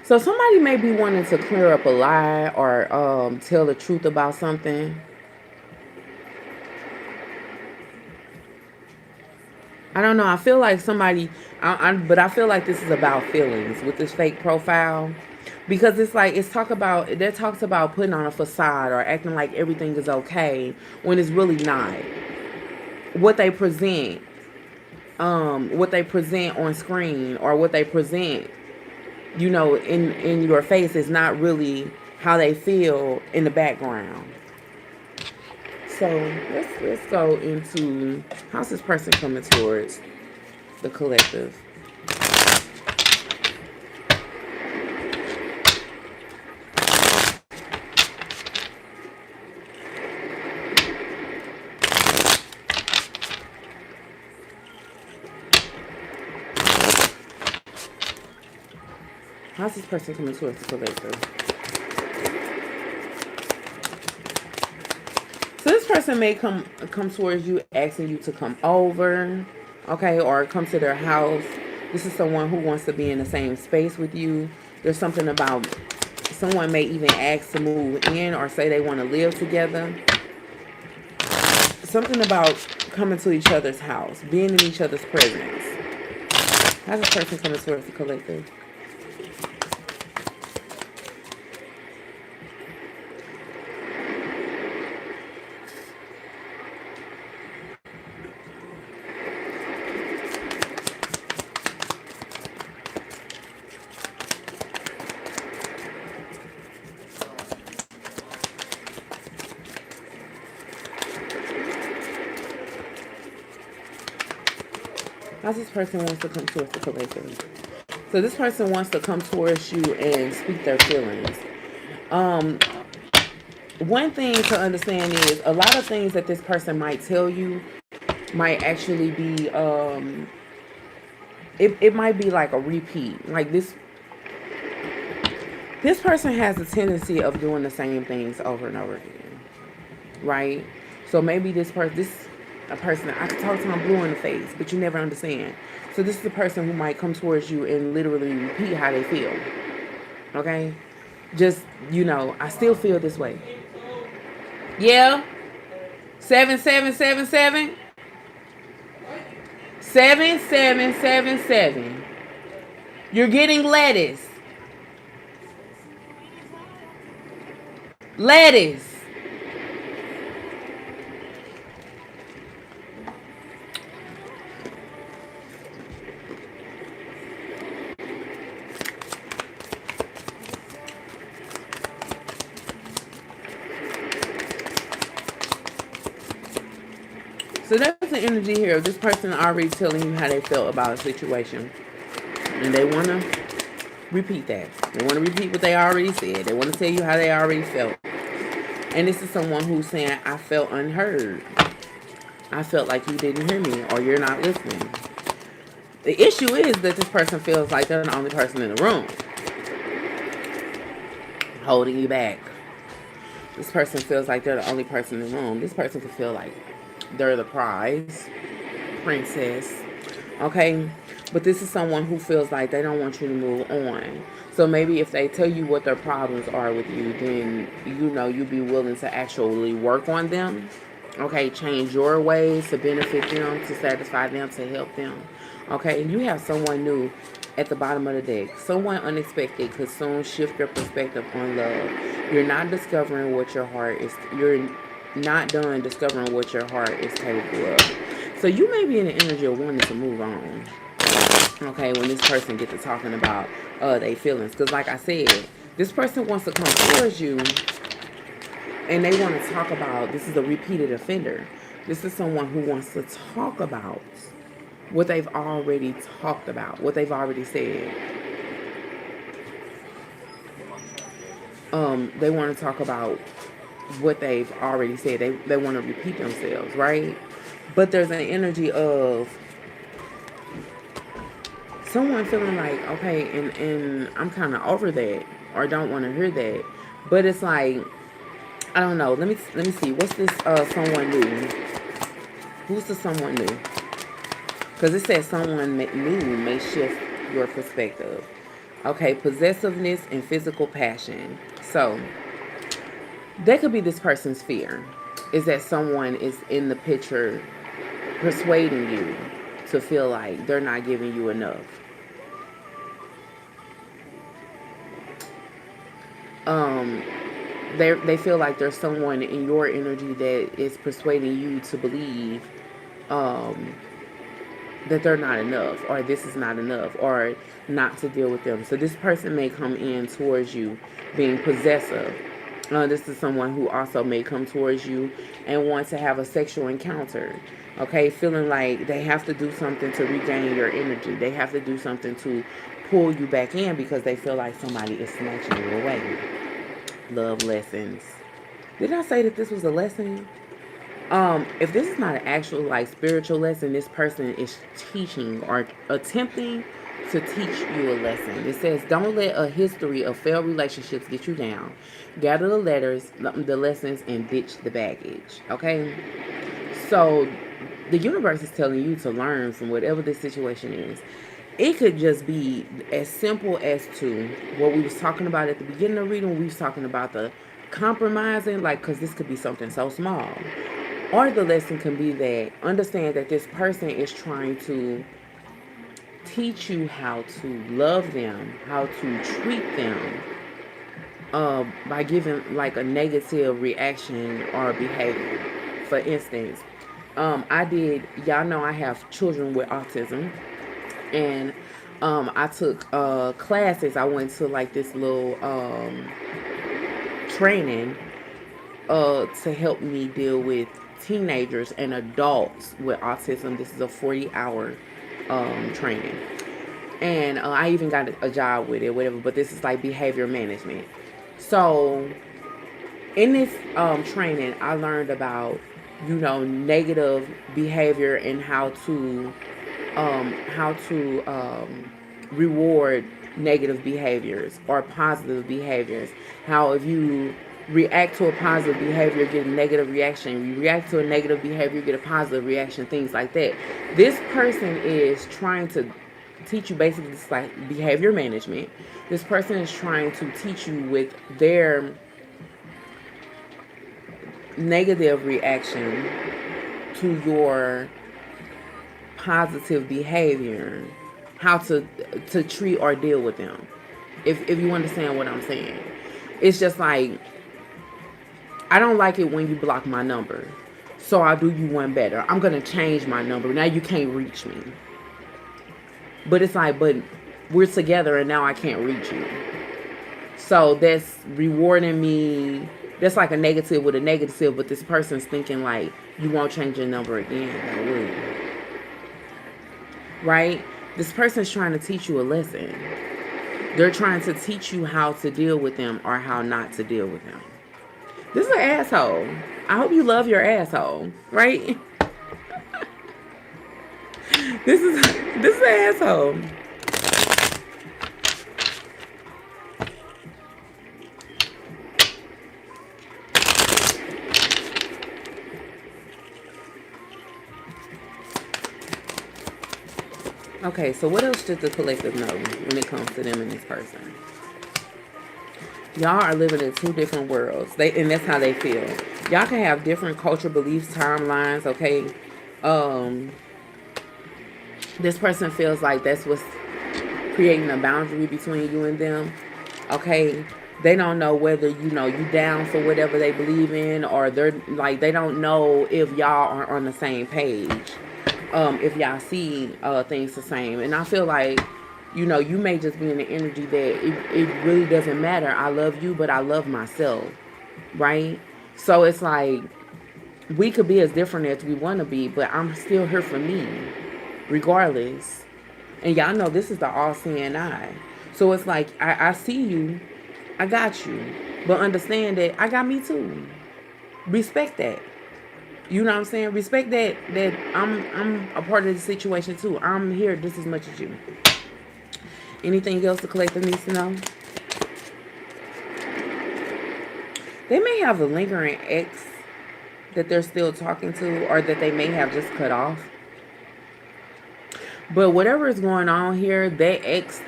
So somebody may be wanting to clear up a lie or tell the truth about something. I don't know. I feel like somebody, but I feel like this is about feelings with this fake profile. Because it's like, that talks about putting on a facade or acting like everything is okay when it's really not. What they present what they present on screen or what they present, in your face is not really how they feel in the background. So let's go into how's this person coming towards the collective. How's this person coming towards the collective? So this person may come towards you asking you to come over, okay, or come to their house. This is someone who wants to be in the same space with you. There's something about someone may even ask to move in or say they want to live together. Something about coming to each other's house, being in each other's presence. How's this person coming towards the collective? How's this person wants to come towards the collective? So this person wants to come towards you and speak their feelings. Um, One thing to understand is a lot of things that this person might tell you might actually be it might be like a repeat. Like this person has a tendency of doing the same things over and over again. Right? So maybe this a person I could talk to them blue in the face, but you never understand. So this is the person who might come towards you and literally repeat how they feel. Okay? Just, I still feel this way. Yeah. 7777. 7777. You're getting lettuce. Lettuce. So that's the energy here of this person already telling you how they felt about a situation. And they want to repeat that. They want to repeat what they already said. They want to tell you how they already felt. And this is someone who's saying, I felt unheard. I felt like you didn't hear me or you're not listening. The issue is that this person feels like they're the only person in the room holding you back. This person feels like they're the only person in the room. This person could feel like they're the prize, princess. Okay? But this is someone who feels like they don't want you to move on. So maybe if they tell you what their problems are with you, then you'll be willing to actually work on them. Okay, change your ways to benefit them, to satisfy them, to help them. Okay, and you have someone new at the bottom of the deck. Someone unexpected could soon shift your perspective on love. You're not discovering what your heart is. You're not done discovering what your heart is capable of. So you may be in the energy of wanting to move on. Okay, when this person gets to talking about their feelings, because like I said, this person wants to come towards you, and they want to talk about. This is a repeated offender. This is someone who wants to talk about what they've already talked about, what they've already said. They want to talk about what they've already said. They want to repeat themselves, right? But there's an energy of someone feeling like, okay, and I'm kind of over that or don't want to hear that. But it's like, I don't know. Let me see. What's this someone new? Who's the someone new? Because it says someone new may shift your perspective. Okay, possessiveness and physical passion. So that could be this person's fear. Is that someone is in the picture persuading you to feel like they're not giving you enough. Um, they feel like there's someone in your energy that is persuading you to believe um, that they're not enough, or this is not enough, or not to deal with them. So this person may come in towards you being possessive. This is someone who also may come towards you and want to have a sexual encounter. Okay, feeling like they have to do something to regain your energy. They have to do something to pull you back in because they feel like somebody is snatching you away. Love lessons. Did I say that this was a lesson? If this is not an actual like spiritual lesson, this person is teaching or attempting to teach you a lesson. It says, don't let a history of failed relationships get you down. Gather the letters, the lessons, and ditch the baggage. Okay? So the universe is telling you to learn from whatever this situation is. It could just be as simple as to what we was talking about at the beginning of the reading. We was talking about the compromising, like, because this could be something so small. Or the lesson can be that understand that this person is trying to teach you how to love them, how to treat them, by giving like a negative reaction or behavior. For instance, y'all know I have children with autism, and I took classes. I went to like this little training to help me deal with teenagers and adults with autism. This is a 40-hour training. And I even got a job with it, whatever, but this is like behavior management. So in this training, I learned about, negative behavior and how to reward negative behaviors or positive behaviors. How if you react to a positive behavior, get a negative reaction. You react to a negative behavior, get a positive reaction, things like that. This person is trying to teach you basically this like behavior management. This person is trying to teach you with their negative reaction to your positive behavior, how to treat or deal with them. If you understand what I'm saying. It's just like, I don't like it when you block my number, so I'll do you one better. I'm going to change my number. Now you can't reach me. But it's like, but we're together and now I can't reach you. So that's rewarding me. That's like a negative with a negative, but this person's thinking like, you won't change your number again. I will. Right? This person's trying to teach you a lesson. They're trying to teach you how to deal with them or how not to deal with them. This is an asshole. I hope you love your asshole, right? This is an asshole. Okay, so what else should the collective know when it comes to them and this person? Y'all are living in two different worlds. And that's how they feel. Y'all can have different culture, beliefs, timelines, okay? This person feels like that's what's creating a boundary between you and them, okay? They don't know whether, you down for whatever they believe in, or they're like, they don't know if y'all are on the same page. If y'all see things the same. And I feel like, you may just be in the energy that it really doesn't matter. I love you, but I love myself, right? So it's like, we could be as different as we want to be, but I'm still here for me, regardless. And y'all know this is the all-seeing eye. So it's like, I see you, I got you, but understand that I got me too. Respect that. You know what I'm saying? Respect that I'm a part of the situation too. I'm here just as much as you. Anything else the collective needs to know? They may have a lingering ex that they're still talking to, or that they may have just cut off. But whatever is going on here, that ex,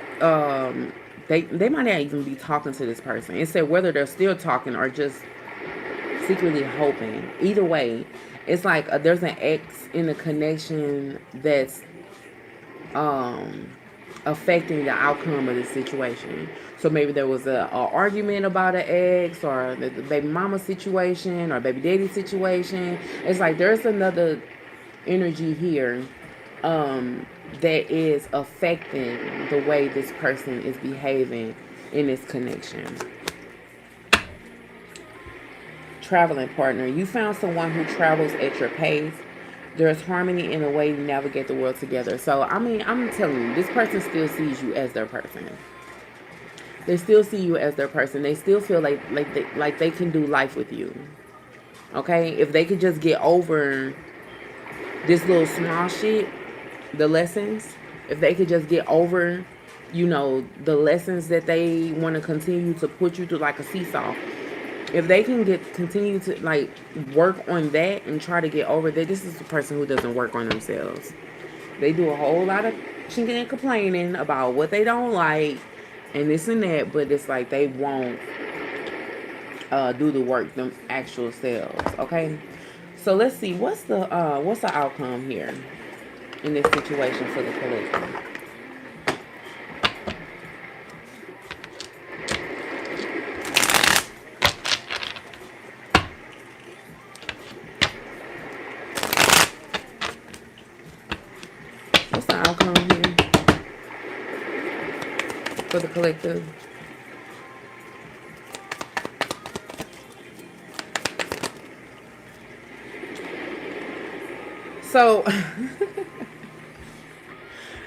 they might not even be talking to this person. It said whether they're still talking or just secretly hoping. Either way, it's like there's an ex in the connection that's affecting the outcome of the situation. So maybe there was a argument about an ex, or the baby mama situation, or baby daddy situation. It's like there's another energy here that is affecting the way this person is behaving in this connection. Traveling partner. You found someone who travels at your pace. There's harmony in the way you navigate the world together. So, I mean, I'm telling you, this person still sees you as their person. They still see you as their person. They still feel like they can do life with you. Okay? If they could just get over this little small shit, the lessons, if they could just get over, the lessons that they want to continue to put you through like a seesaw. If they can continue to like work on that and try to get over that, this is the person who doesn't work on themselves. They do a whole lot of chinking and complaining about what they don't like and this and that, but it's like they won't do the work them actual selves. Okay, so let's see what's the outcome here in this situation for the collective. What's the outcome here for the collective? So,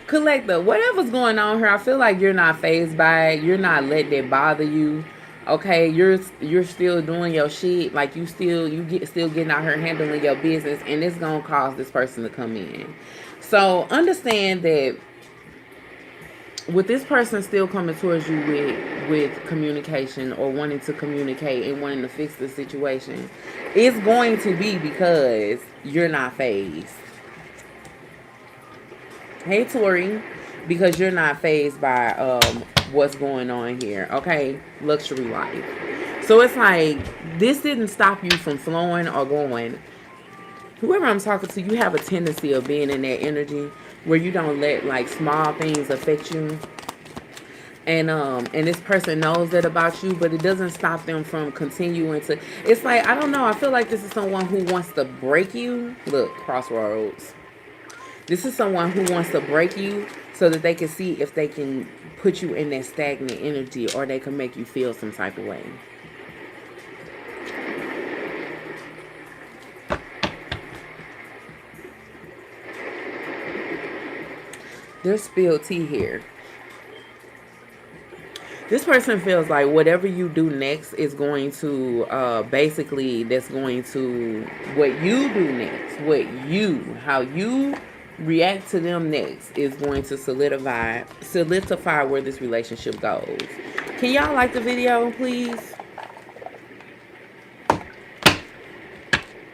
collective, whatever's going on here, I feel like you're not phased by it. You're not letting it bother you. Okay, you're still doing your shit. Like still getting out here handling your business, and it's gonna cause this person to come in. So understand that with this person still coming towards you with communication or wanting to communicate and wanting to fix the situation, it's going to be because you're not phased. Hey Tori, because you're not phased by what's going on here. Okay, luxury life. So it's like this didn't stop you from flowing or going. Whoever I'm talking to, you have a tendency of being in that energy where you don't let like small things affect you. And this person knows that about you, but it doesn't stop them from continuing to. It's like, I don't know, I feel like this is someone who wants to break you. Look, crossroads. This is someone who wants to break you so that they can see if they can put you in that stagnant energy or they can make you feel some type of way. There's spilled tea here. This person feels like whatever you do next is going to basically that's going to what you do next, how you react to them next is going to solidify where this relationship goes. Can y'all like the video, please?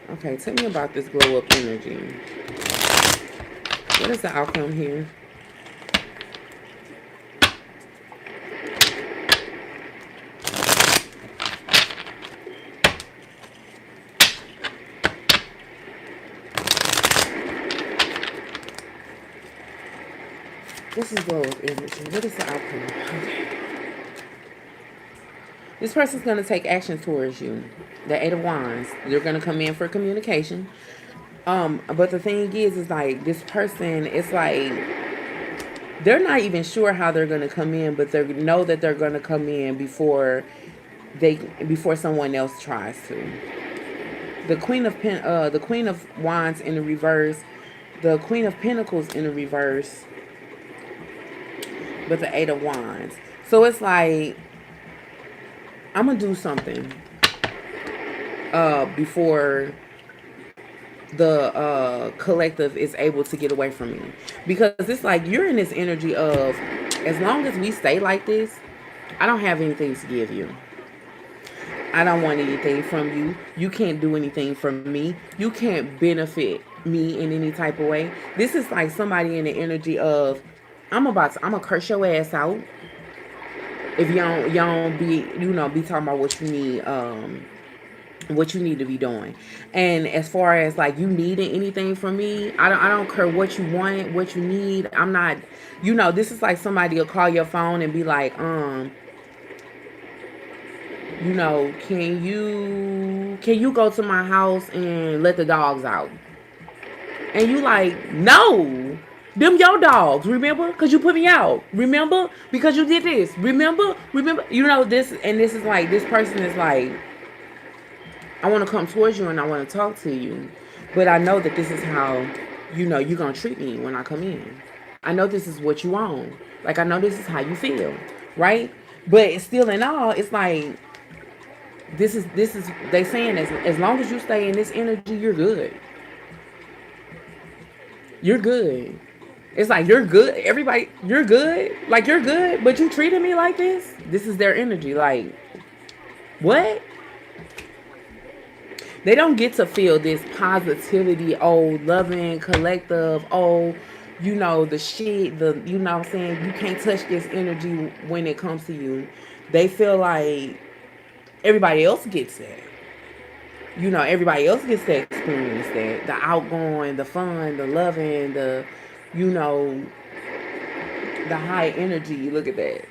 Okay, tell me about this glow up energy. What is the outcome here? This is glow of energy. What is the outcome? Okay. This person's going to take action towards you. The Eight of Wands. They're going to come in for communication. But the thing is like this person, it's like they're not even sure how they're going to come in, but they know that they're going to come in before someone else tries to. The Queen of Wands in the reverse, the Queen of Pentacles in the reverse, but the Eight of Wands. So it's like I'm gonna do something before the collective is able to get away from me, because it's like you're in this energy of as long as we stay like this, I don't have anything to give you. I don't want anything from you. You can't do anything from me. You can't benefit me in any type of way. This is like somebody in the energy of I'm gonna curse your ass out if y'all don't be be talking about what you need to be doing. And as far as like you needing anything from me, I don't care what you want, what you need. I'm not, this is like somebody will call your phone and be like, can you go to my house and let the dogs out? And you like, no. Them your dogs, remember? Because you put me out. Remember? Because you did this. Remember? Remember? You know, this, and this is like, this person is like, I want to come towards you and I want to talk to you. But I know that this is how, you know, you're going to treat me when I come in. I know this is what you want. Like, I know this is how you feel. Right? But still in all, it's like, this is, they saying as long as you stay in this energy, you're good. You're good. It's like you're good. Everybody, you're good. Like you're good, but you treated me like this. This is their energy. Like what? They don't get to feel this positivity. Oh, loving, collective. Oh, you know the shit. The you know what I'm saying. You can't touch this energy when it comes to you. They feel like everybody else gets that. You know, everybody else gets to experience that. The outgoing, the fun, the loving, the you know, the high energy. Look at that.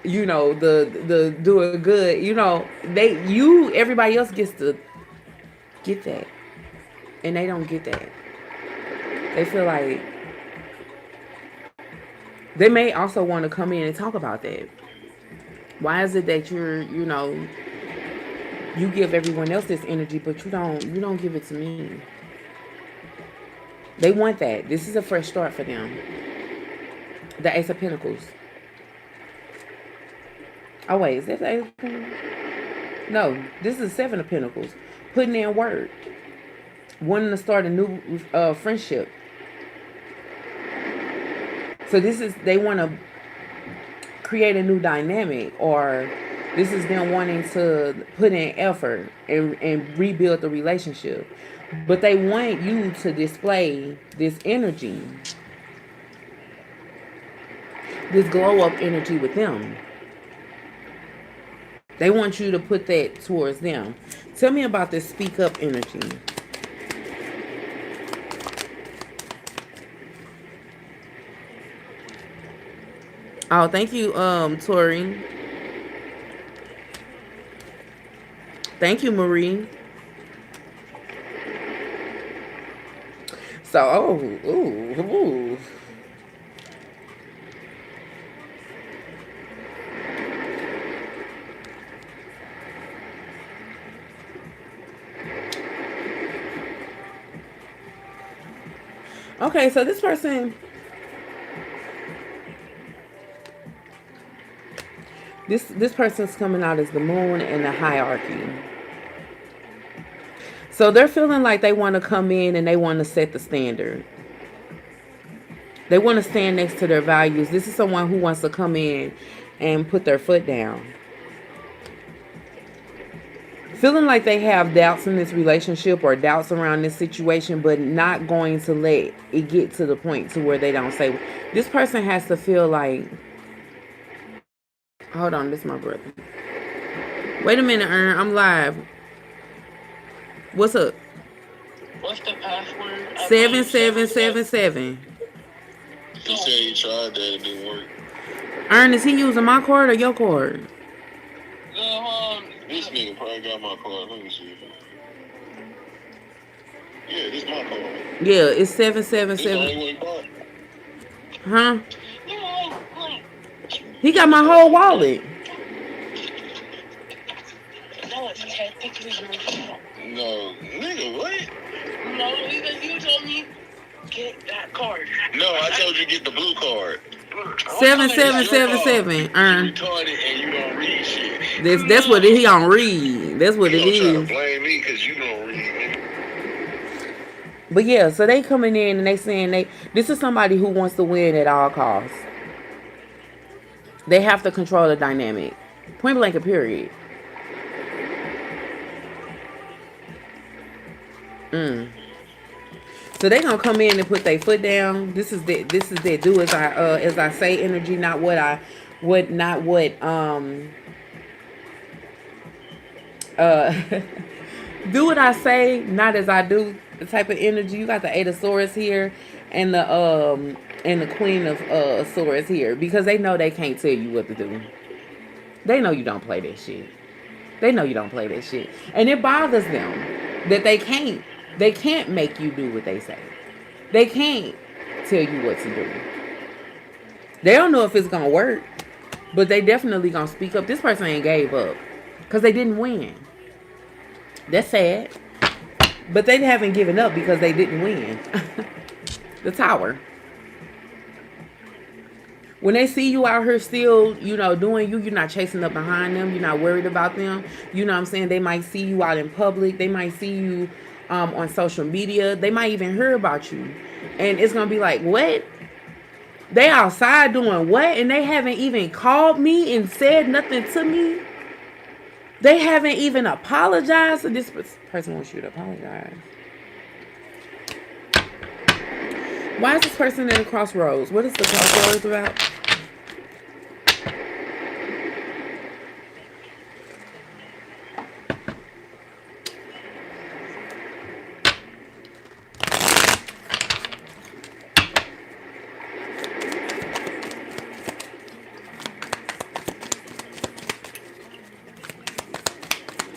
You know, the doing good. You know, everybody else gets to get that, and they don't get that. They feel like they may also want to come in and talk about that. Why is it that you know, you give everyone else this energy, but you don't give it to me? They want that. This is a fresh start for them. The Ace of Pentacles. Oh wait, is that the Ace of Pentacles? No, this is Seven of Pentacles. Putting in work, wanting to start a new friendship. So this is they want to create a new dynamic, or this is them wanting to put in effort and rebuild the relationship. But they want you to display this energy, this glow up energy with them. They want you to put that towards them. Tell me about this speak up energy. Oh, thank you, Tori. Thank you, Marie. So, ooh. Okay, so this person's coming out as the moon in the hierarchy. So they're feeling like they want to come in and they want to set the standard. They want to stand next to their values. This is someone who wants to come in and put their foot down. Feeling like they have doubts in this relationship or doubts around this situation, but not going to let it get to the point to where they don't say. This person has to feel like, hold on, this is my brother. Wait a minute, Ern, I'm live. What's up? What's the password? 7777. He said he tried that, it didn't work. Ern, is he using my card or your card? This nigga probably got my card. Let me see. Yeah, this my card. Yeah, it's 777. Huh? He got my whole wallet. No, it's technically your fault. No, nigga, what? No, you told me get that card. No, I told you get the blue card. 7777. You retarded and you don't read shit. That's what he don't read. That's what it You is. try to blame me because you don't read, nigga. But yeah, so they coming in and they saying this is somebody who wants to win at all costs. They have to control the dynamic. Point blank and period. So they gonna come in and put their foot down. This is that do as I say energy, not what do what I say, not as I do. The type of energy. You got the Eight of Swords here, and the Queen of Swords here, because they know they can't tell you what to do. They know you don't play that shit. They know you don't play that shit, and it bothers them that they can't make you do what they say. They can't tell you what to do. They don't know if it's gonna work, but they definitely gonna speak up. This person ain't gave up because they didn't win. That's sad, but they haven't given up because they didn't win. The Tower. When they see you out here still, doing you, you're not chasing up behind them. You're not worried about them. You know what I'm saying? They might see you out in public. They might see you on social media. They might even hear about you. And it's going to be like, what? They outside doing what? And they haven't even called me and said nothing to me. They haven't even apologized. So this person wants you to apologize. Why is this person in a crossroads? What is the crossroads about?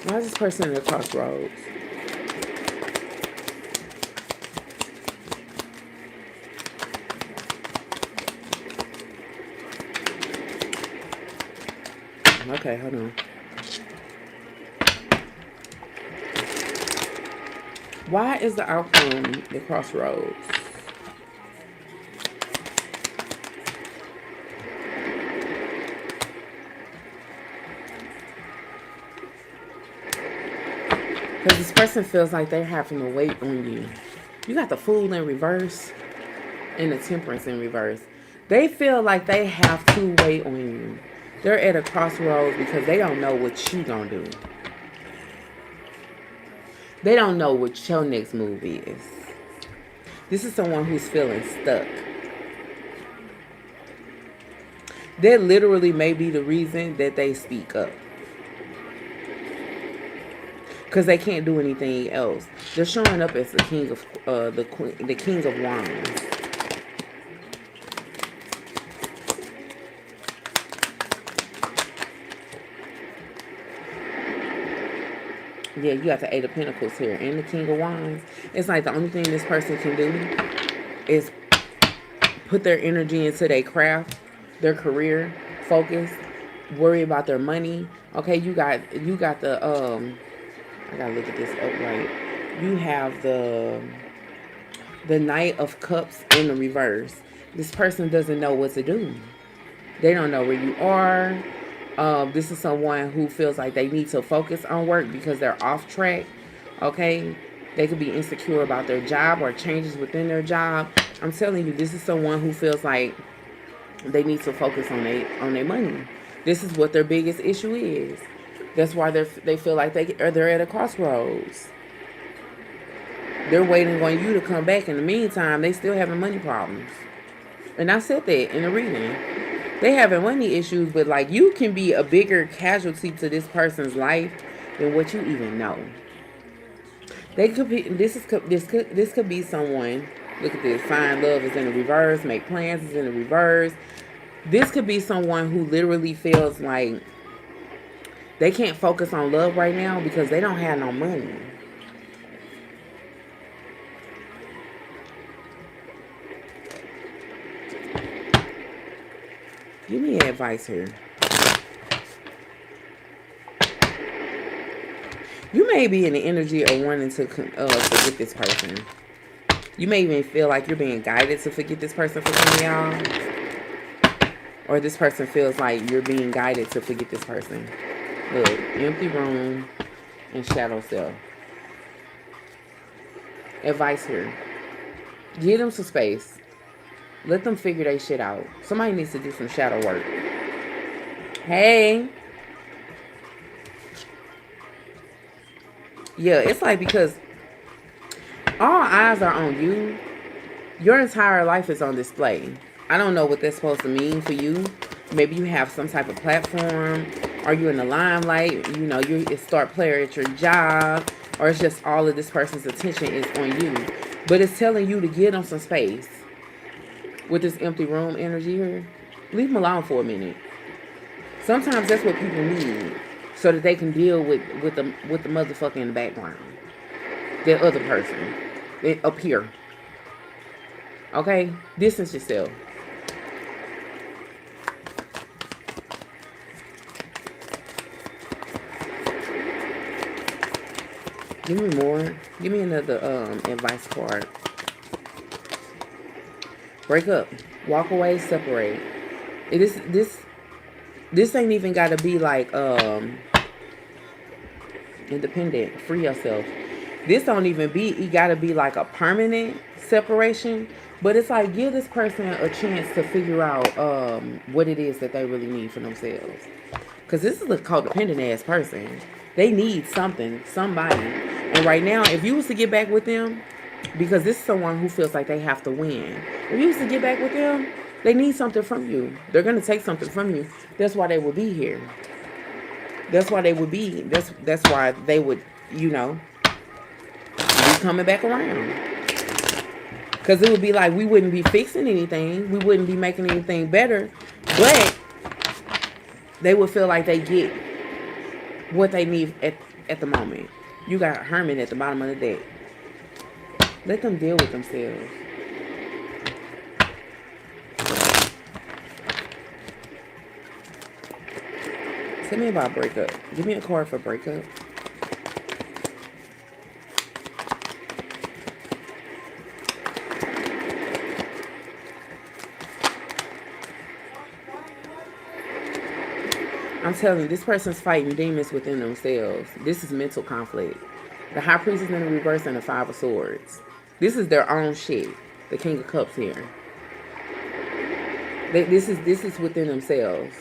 Why is this person in a crossroads? Okay, hold on. Why is the outcome the crossroads? Because this person feels like they're having to wait on you. You got the Fool in reverse and the Temperance in reverse. They feel like they have to wait on you. They're at a crossroads because they don't know what you gonna do. They don't know what your next move is. This is someone who's feeling stuck. That literally may be the reason that they speak up. Because they can't do anything else. They're showing up as the king of the king of wands. Yeah, you got the Eight of Pentacles here and the King of Wands. It's like the only thing this person can do is put their energy into their craft, their career, focus, worry about their money. Okay, you got the I gotta look at this upright. You have the Knight of Cups in the reverse. This person doesn't know what to do. They don't know where you are. This is someone who feels like they need to focus on work because they're off track. Okay, they could be insecure about their job or changes within their job. I'm telling you, this is someone who feels like they need to focus on their money. This is what their biggest issue is. That's why they feel like they're at a crossroads. They're waiting on you to come back. In the meantime, they still having money problems. And I said that in the reading. They having money issues, but like you can be a bigger casualty to this person's life than what you even know. They could be. This could be someone. Look at this. Find love is in the reverse. Make plans is in the reverse. This could be someone who literally feels like they can't focus on love right now because they don't have no money. Give me advice here. You may be in the energy of wanting to forget this person. You may even feel like you're being guided to forget this person for some of y'all. Or this person feels like you're being guided to forget this person. Look, empty room and shadow self. Advice here. Give them some space. Let them figure their shit out. Somebody needs to do some shadow work. Hey. Yeah, it's like because all eyes are on you. Your entire life is on display. I don't know what that's supposed to mean for you. Maybe you have some type of platform. Are you in the limelight? You know, you're a star player at your job. Or it's just all of this person's attention is on you. But it's telling you to give them some space. With this empty room energy here, leave them alone for a minute. Sometimes that's what people need, so that they can deal with the motherfucker in the background, that other person, up here. Okay? Distance yourself. Give me more. Give me another advice card. Break up. Walk away, separate. It is this ain't even gotta be like independent. Free yourself. This don't even be, it gotta be like a permanent separation. But it's like, give this person a chance to figure out what it is that they really need for themselves. Because this is a codependent ass person. They need something, somebody. And right now, if you was to get back with them, because this is someone who feels like they have to win. If you was to get back with them, they need something from you. They're going to take something from you. That's why they would be here. That's why they would be. That's why they would, you know, be coming back around. Because it would be like we wouldn't be fixing anything. We wouldn't be making anything better. But they would feel like they get what they need at the moment. You got Herman at the bottom of the deck. Let them deal with themselves. Tell me about breakup. Give me a card for breakup. I'm telling you, this person's fighting demons within themselves. This is mental conflict. The High Priestess in the reverse and the Five of Swords. This is their own shit. The King of Cups here. This is within themselves.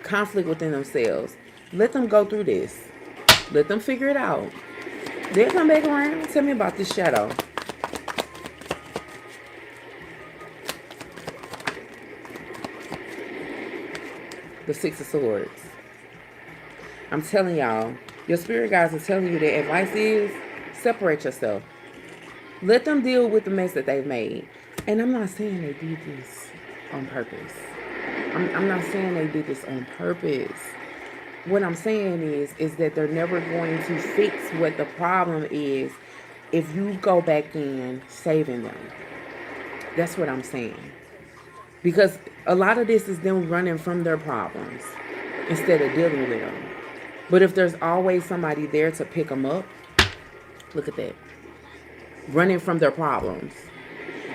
Conflict within themselves. Let them go through this. Let them figure it out. They'll come back around. Tell me about this shadow. The Six of Swords. I'm telling y'all, your spirit guides are telling you that advice is separate yourself. Let them deal with the mess that they've made. And I'm not saying they did this on purpose. I'm not saying they did this on purpose. What I'm saying is that they're never going to fix what the problem is if you go back in saving them. That's what I'm saying. Because a lot of this is them running from their problems instead of dealing with them. But if there's always somebody there to pick them up, look at that. Running from their problems.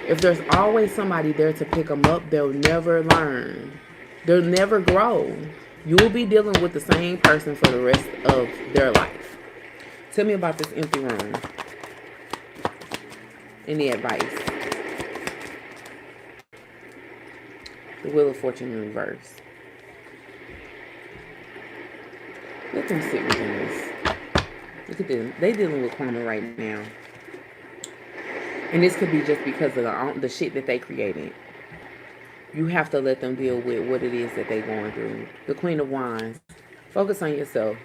If there's always somebody there to pick them up, they'll never learn. They'll never grow. You will be dealing with the same person for the rest of their life. Tell me about this empty room. Any advice? The Wheel of Fortune in reverse. Let them sit within this. Look at them. They dealing with karma right now. And this could be just because of the shit that they created. You have to let them deal with what it is that they're going through. The Queen of Wands. Focus on yourself.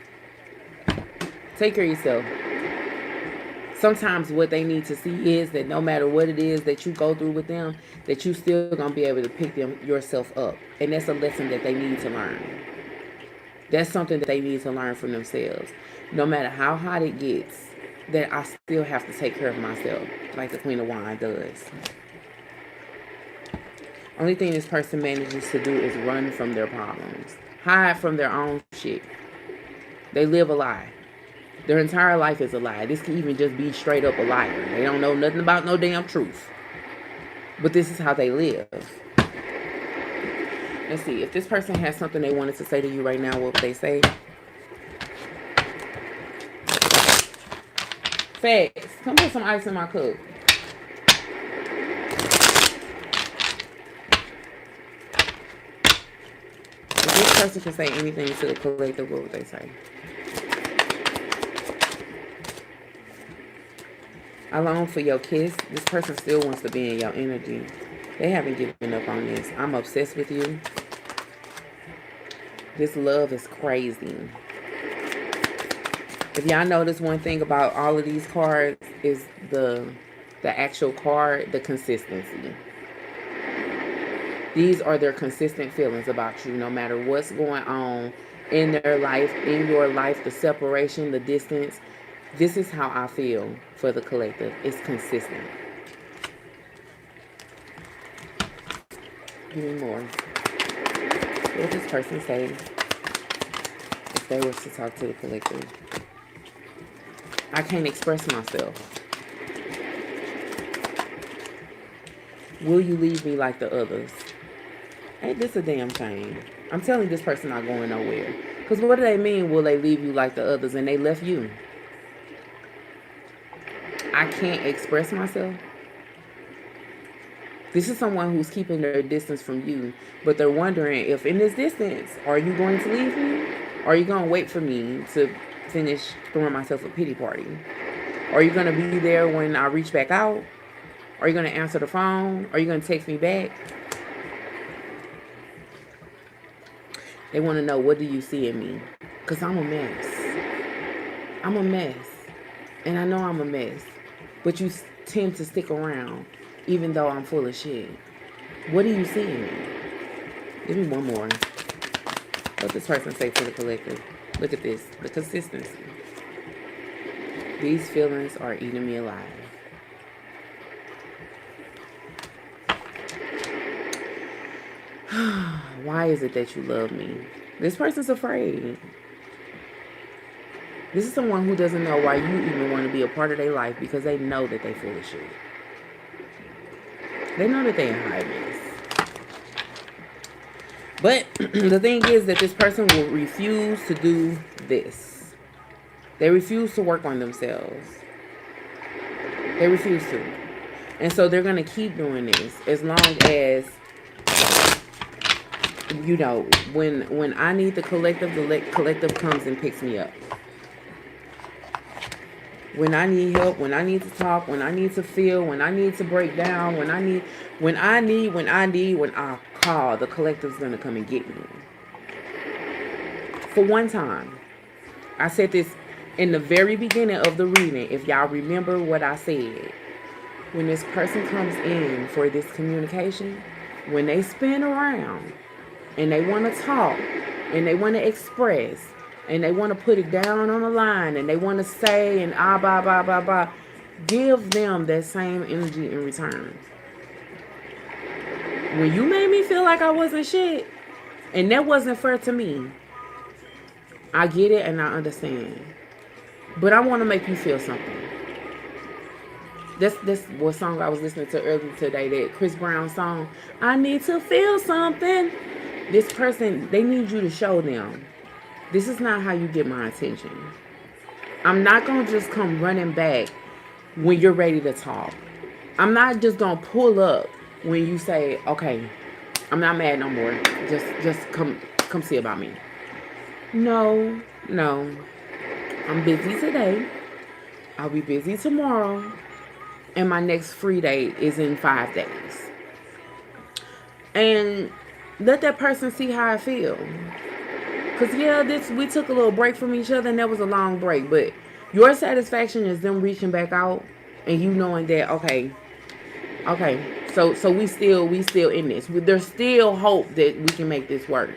Take care of yourself. Sometimes what they need to see is that no matter what it is that you go through with them, that you still going to be able to pick yourself up. And that's a lesson that they need to learn. That's something that they need to learn from themselves. No matter how hot it gets, that I still have to take care of myself, like the Queen of Wands does. Only thing this person manages to do is run from their problems. Hide from their own shit. They live a lie. Their entire life is a lie. This can even just be straight up a liar. They don't know nothing about no damn truth. But this is how they live. Let's see. If this person has something they wanted to say to you right now, what would they say? Facts. Come put some ice in my cup. If this person can say anything to the collective, what would they say? I long for your kiss. This person still wants to be in your energy. They haven't given up on this. I'm obsessed with you. This love is crazy. If y'all notice one thing about all of these cards is the actual card, the consistency. These are their consistent feelings about you no matter what's going on in their life, in your life, the separation, the distance. This is how I feel for the collective. It's consistent. Give me more. What would this person say if they was to talk to the collective? I can't express myself. Will you leave me like the others? Ain't this a damn shame? I'm telling this person not going nowhere. Because what do they mean, will they leave you like the others, and they left you? I can't express myself. This is someone who's keeping their distance from you, but they're wondering if in this distance, are you going to leave me? Or are you going to wait for me to finish throwing myself a pity party? Are you going to be there when I reach back out? Are you going to answer the phone? Are you going to text me back? They want to know, what do you see in me? Because I'm a mess. I'm a mess. And I know I'm a mess. But you tend to stick around, even though I'm full of shit. What do you see in me? Give me one more. What this person say for the collective? Look at this. The consistency. These feelings are eating me alive. Why is it that you love me? This person's afraid. This is someone who doesn't know why you even want to be a part of their life, because they know that they full of shit. They know that they in high mess. But the thing is that this person will refuse to do this. They refuse to work on themselves. They refuse to. And so they're going to keep doing this as long as, you know, when I need the collective comes and picks me up. When I need help, when I need to talk, when I need to feel, when I need to break down, when I call, the collective's gonna come and get me. For one time, I said this in the very beginning of the reading, if y'all remember what I said. When this person comes in for this communication, when they spin around and they want to talk and they want to express and they want to put it down on the line and they want to say and blah, give them that same energy in return. When you made me feel like I wasn't shit, and that wasn't fair to me, I get it and I understand. But I want to make you feel something. That's what song I was listening to earlier today, that Chris Brown song, I need to feel something. This person, they need you to show them, this is not how you get my attention. I'm not going to just come running back when you're ready to talk. I'm not just going to pull up when you say, okay, I'm not mad no more. Just come see about me. No. I'm busy today. I'll be busy tomorrow. And my next free day is in 5 days. And let that person see how I feel. Because, we took a little break from each other, and that was a long break. But your satisfaction is them reaching back out and you knowing that, okay, so we still in this. There's still hope that we can make this work.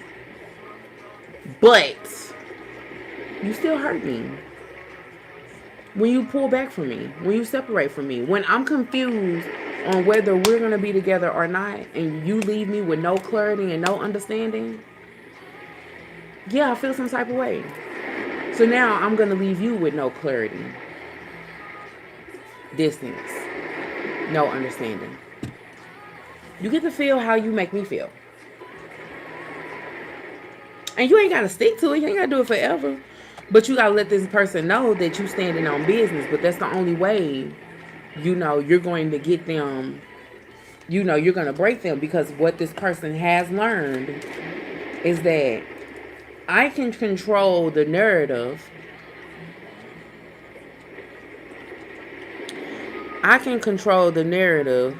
But you still hurt me. When you pull back from me, when you separate from me, when I'm confused on whether we're going to be together or not, and you leave me with no clarity and no understanding, I feel some type of way. So now I'm going to leave you with no clarity, distance, no understanding. You get to feel how you make me feel. And you ain't got to stick to it. You ain't got to do it forever. But you got to let this person know that you standing on business. But that's the only way, you're going to get them, you're going to break them. Because what this person has learned is that I can control the narrative. I can control the narrative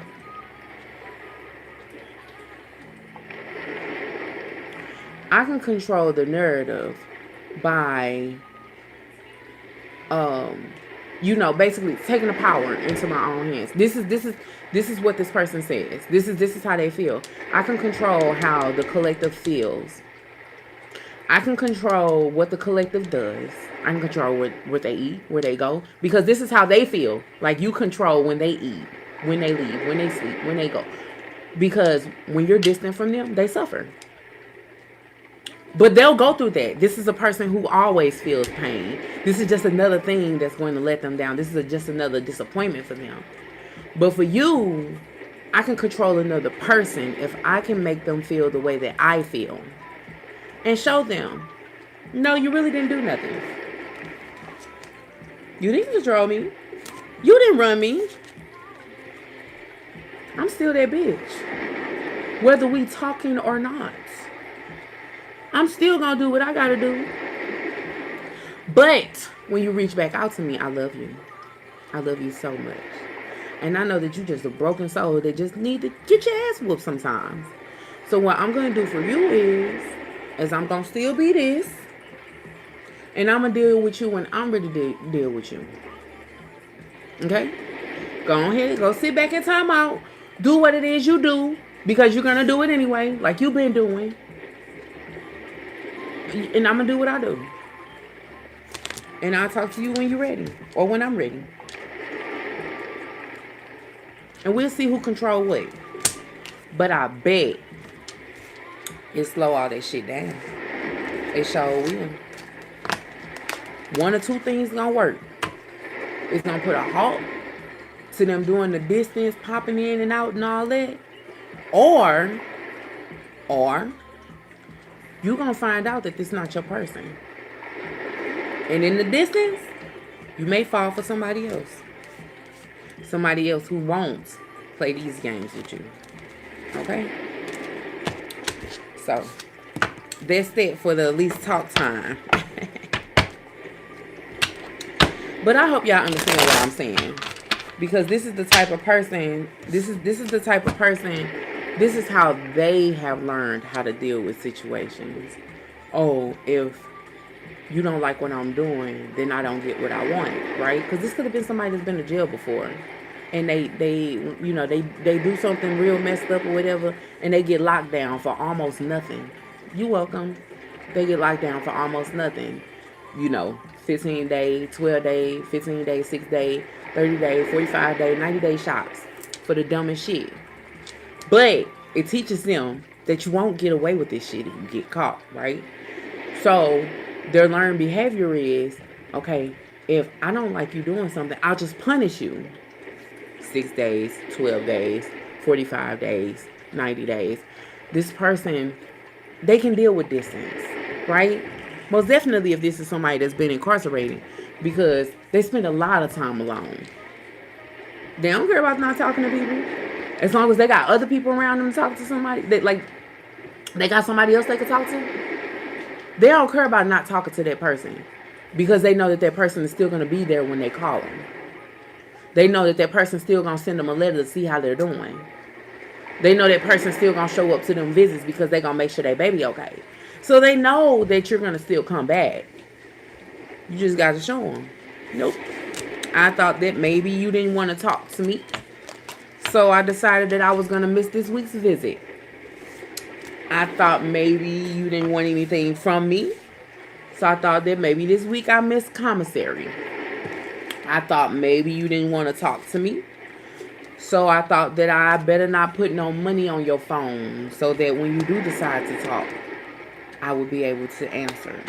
by basically taking the power into my own hands. This is what this person says. This is how they feel. I can control how the collective feels. I can control what the collective does. I can control what they eat, where they go, because this is how they feel. Like, you control when they eat, when they leave, when they sleep, when they go. Because when you're distant from them, they suffer. But they'll go through that. This is a person who always feels pain. This is just another thing that's going to let them down. This is just another disappointment for them. But for you, I can control another person if I can make them feel the way that I feel. And show them, no, you really didn't do nothing. You didn't control me. You didn't run me. I'm still that bitch. Whether we talking or not. I'm still gonna do what I gotta do. But when you reach back out to me, I love you. I love you so much. And I know that you're just a broken soul that just need to get your ass whooped sometimes. So what I'm gonna do for you is I'm gonna still be this. And I'm gonna deal with you when I'm ready to deal with you. Okay? Go ahead, go sit back in time out. Do what it is you do. Because you're gonna do it anyway, like you've been doing. And I'm gonna do what I do. And I'll talk to you when you're ready. Or when I'm ready. And we'll see who control what. But I bet it slow all that shit down. It sure will. One or two things gonna work. It's gonna put a halt to them doing the distance, popping in and out and all that. Or you're gonna find out that this is not your person. And in the distance, you may fall for somebody else. Somebody else who won't play these games with you. Okay? So, that's it for the least talk time. But I hope y'all understand what I'm saying. Because this is the type of person, this is the type of person, this is how they have learned how to deal with situations. Oh, if you don't like what I'm doing, then I don't get what I want, right? Because this could have been somebody that's been to jail before. And they do something real messed up or whatever, and they get locked down for almost nothing. You welcome. They get locked down for almost nothing. 15 day, 12 day, 15 day, 6 day, 30 day, 45 day, 90 day shots for the dumbest shit. But it teaches them that you won't get away with this shit if you get caught, right? So their learned behavior is, okay, if I don't like you doing something, I'll just punish you. 6 days, 12 days, 45 days, 90 days. This person, they can deal with distance, right? Most definitely if this is somebody that's been incarcerated, because they spend a lot of time alone. They don't care about not talking to people. As long as they got other people around them to talk to somebody, they got somebody else they can talk to. They don't care about not talking to that person, because they know that person is still going to be there when they call them. They know that person's still going to send them a letter to see how they're doing. They know that person's still going to show up to them visits because they're going to make sure their baby okay. So they know that you're going to still come back. You just got to show them. Nope. I thought that maybe you didn't want to talk to me. So I decided that I was going to miss this week's visit. I thought maybe you didn't want anything from me. So I thought that maybe this week I missed commissary. I thought maybe you didn't want to talk to me. So I thought that I better not put no money on your phone so that when you do decide to talk, I will be able to answer.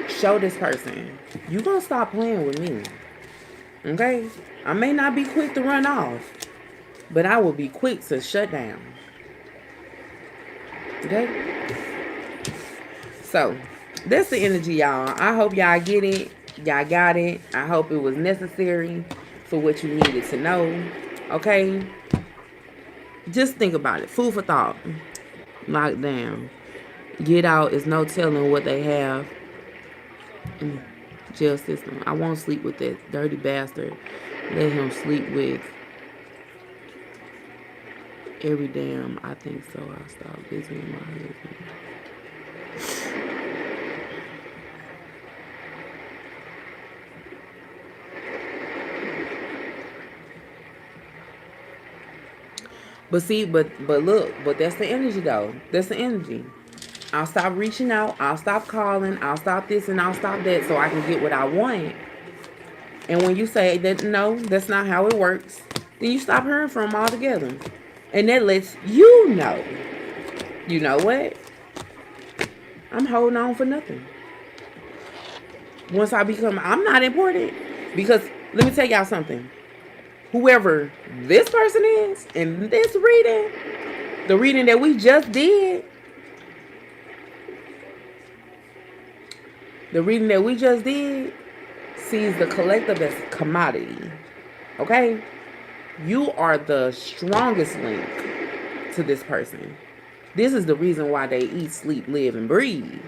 Show this person, you gonna stop playing with me. Okay? I may not be quick to run off, but I will be quick to shut down. Okay? So, that's the energy, y'all. I hope y'all get it. Y'all got it. I hope it was necessary for what you needed to know. Okay? Just think about it. Food for thought. Lockdown. Get out is no telling what they have. Jail system. I won't sleep with that dirty bastard. Let him sleep with every damn. I think so. I'll stop visiting my husband. But see, but look, but that's the energy though. That's the energy. I'll stop reaching out. I'll stop calling. I'll stop this and I'll stop that so I can get what I want. And when you say that, no, that's not how it works. then you stop hearing from them altogether. And that lets you know what? I'm holding on for nothing. Once I'm not important. Because let me tell y'all something. Whoever this person is in this reading, the reading that we just did, sees the collective as commodity. Okay? You are the strongest link to this person. This is the reason why they eat, sleep, live, and breathe.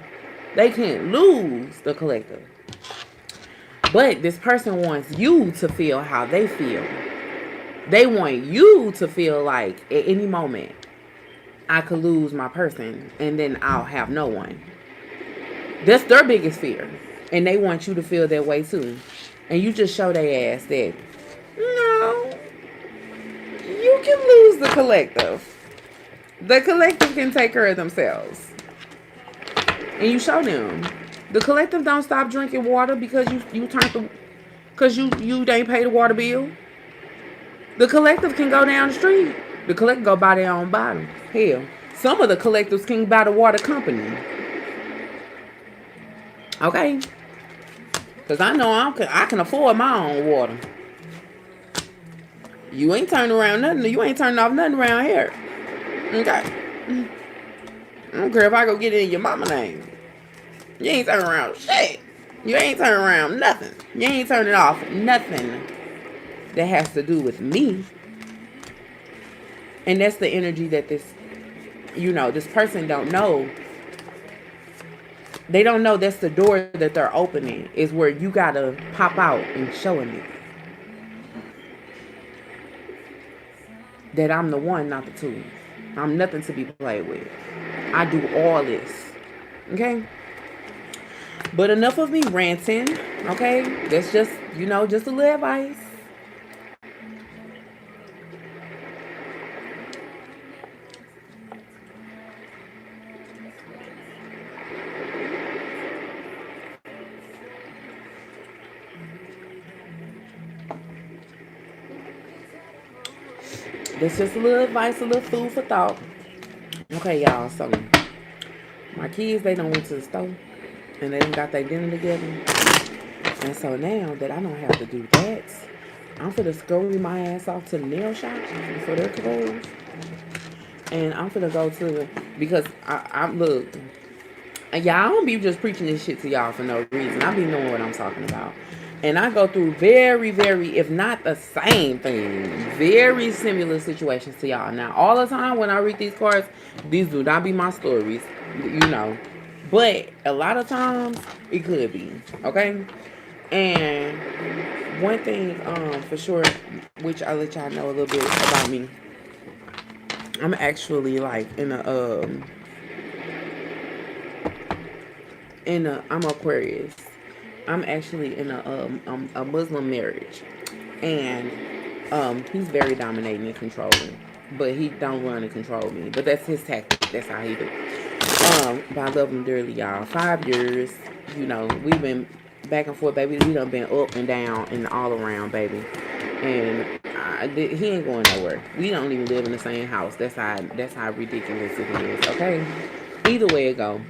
They can't lose the collective. But this person wants you to feel how they feel. They want you to feel like at any moment I could lose my person and then I'll have no one. That's their biggest fear. And they want you to feel that way too. And you just show their ass that, no, you can lose the collective. The collective can take care of themselves. And you show them. The collective don't stop drinking water because you ain't pay the water bill. The collective can go down the street. The collective go buy their own bottle. Hell, some of the collectives can buy the water company. Okay? Because I know I can afford my own water. You ain't turning around nothing. You ain't turning off nothing around here. Okay? I don't care if I go get it in your mama name. You ain't turning around shit. You ain't turning around nothing. You ain't turning off nothing that has to do with me. And that's the energy that this person don't know. They don't know that's the door that they're opening. Is where you gotta pop out and showing it. That I'm the one, not the two. I'm nothing to be played with. I do all this. Okay? But enough of me ranting. Okay? That's just, just a little advice. That's just a little advice, a little food for thought. Okay, y'all. So, my kids, they done went to the store. And they done got their dinner together. And so now that I don't have to do that, I'm finna scurry my ass off to the nail shop for their clothes. And I'm finna go to, because I'm look, and y'all, I don't be just preaching this shit to y'all for no reason. I be knowing what I'm talking about. And I go through very, very, if not the same thing, very similar situations to y'all. Now, all the time when I read these cards, these do not be my stories, But a lot of times, it could be, okay? And one thing, for sure, which I'll let y'all know a little bit about me. I'm actually like I'm Aquarius. I'm actually in a Muslim marriage, and he's very dominating and controlling, but he don't run and control me. But that's his tactic. That's how he do. But I love him dearly, y'all. 5 years, we've been back and forth, baby. We done been up and down and all around, baby. And he ain't going nowhere. We don't even live in the same house. That's how ridiculous it is. Okay. Either way it go.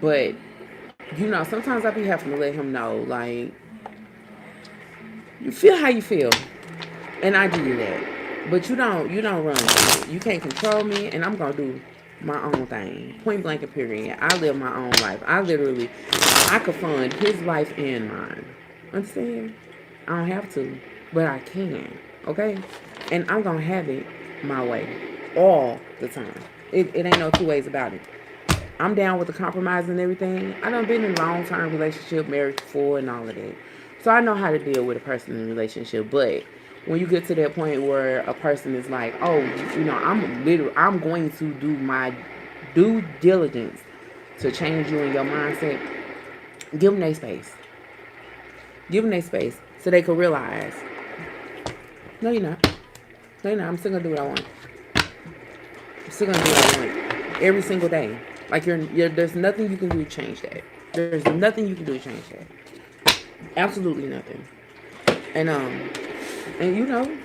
But sometimes I be having to let him know, like, you feel how you feel, and I give you that. But you don't run me. You can't control me, and I'm gonna do my own thing. Point blank and period. I live my own life. I could fund his life and mine. Understand? I don't have to, but I can. Okay? And I'm gonna have it my way all the time. It ain't no two ways about it. I'm down with the compromise and everything. I done been in a long-term relationship, married before, and all of that. So I know how to deal with a person in a relationship. But when you get to that point where a person is like, oh, I'm going to do my due diligence to change you in your mindset, give them their space. Give them their space so they can realize, no, you're not. No, you're not. I'm still going to do what I want. I'm still going to do what I want every single day. Like, there's nothing you can do to change that. There's nothing you can do to change that. Absolutely nothing. And And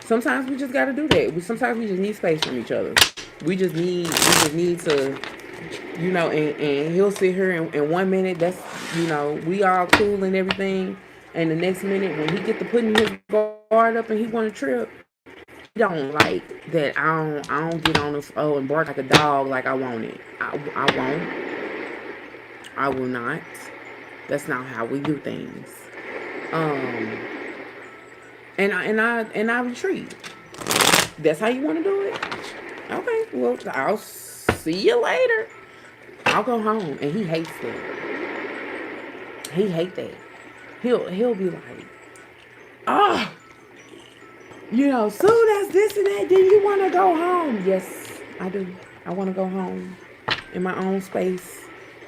sometimes we just gotta do that. Sometimes we just need space from each other. We just need to, and he'll sit here and 1 minute that's, we all cool and everything, and the next minute when he get to putting his guard up and he want to trip, he don't like that. I don't get on the floor and bark like a dog like I want it. I won't. I will not. That's not how we do things. Um, and I retreat. That's how you want to do it. Okay, well, I'll see you later. I'll go home, and he hates that. He hate that. He'll be like, oh, soon as this and that, then you want to go home. Yes, I do. I want to go home in my own space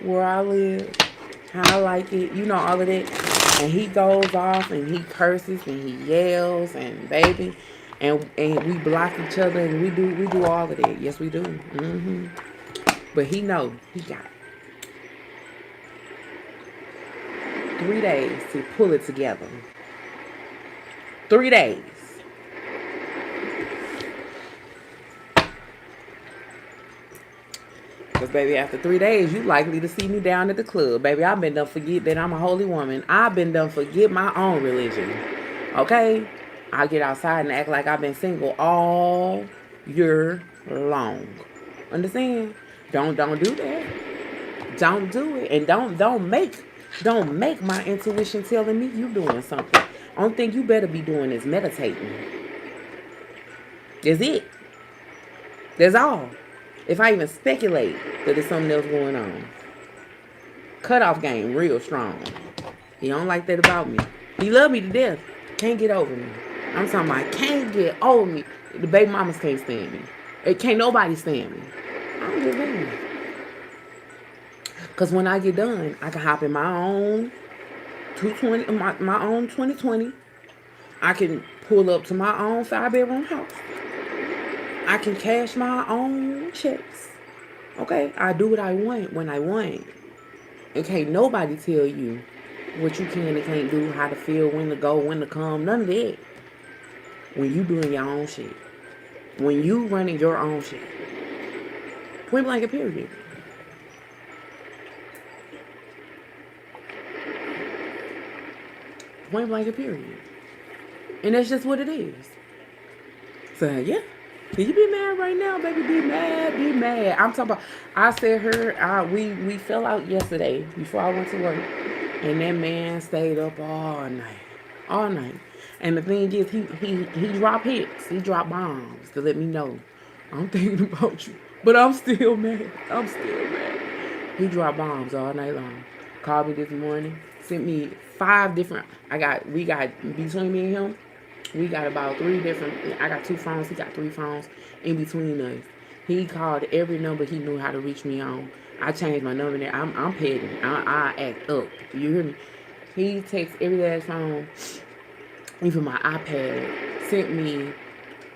where I live, how I like it, all of that. And he goes off and he curses and he yells and baby, and we block each other and we do all of that. Yes, we do. But he know he got 3 days to pull it together. 3 days. Because, baby, after 3 days, you likely to see me down at the club. Baby, I've been done forget that I'm a holy woman. I've been done forget my own religion. Okay? I get outside and act like I've been single all year long. Understand? Don't do that. Don't do it. And don't make my intuition telling me you doing something. Only thing you better be doing is meditating. That's it. That's all. If I even speculate that there's something else going on. Cutoff game, real strong. He don't like that about me. He love me to death. Can't get over me. I'm talking about can't get over me. The baby mamas can't stand me. It can't nobody stand me. I don't give a damn. Because when I get done, I can hop in my own 220, my own 2020. I can pull up to my own 5-bedroom house. I can cash my own checks. Okay? I do what I want when I want. And can't nobody tell you what you can and can't do, how to feel, when to go, when to come. None of that. When you doing your own shit. When you running your own shit. Point blank, period. Point blank, period. And that's just what it is. So, yeah. Can you be mad right now, baby? Be mad, be mad. I'm talking about, I said we fell out yesterday before I went to work. And that man stayed up all night. All night. And the thing is, he dropped hits. He dropped bombs to let me know. I'm thinking about you. But I'm still mad. I'm still mad. He dropped bombs all night long. Called me this morning. Sent me 5 different, we got, between me and him, we got about 3 different, I got 2 phones, he got 3 phones in between us. He called every number he knew how to reach me on. I changed my number there. I'm petty. I act up. You hear me? He takes every last phone, even my iPad, sent me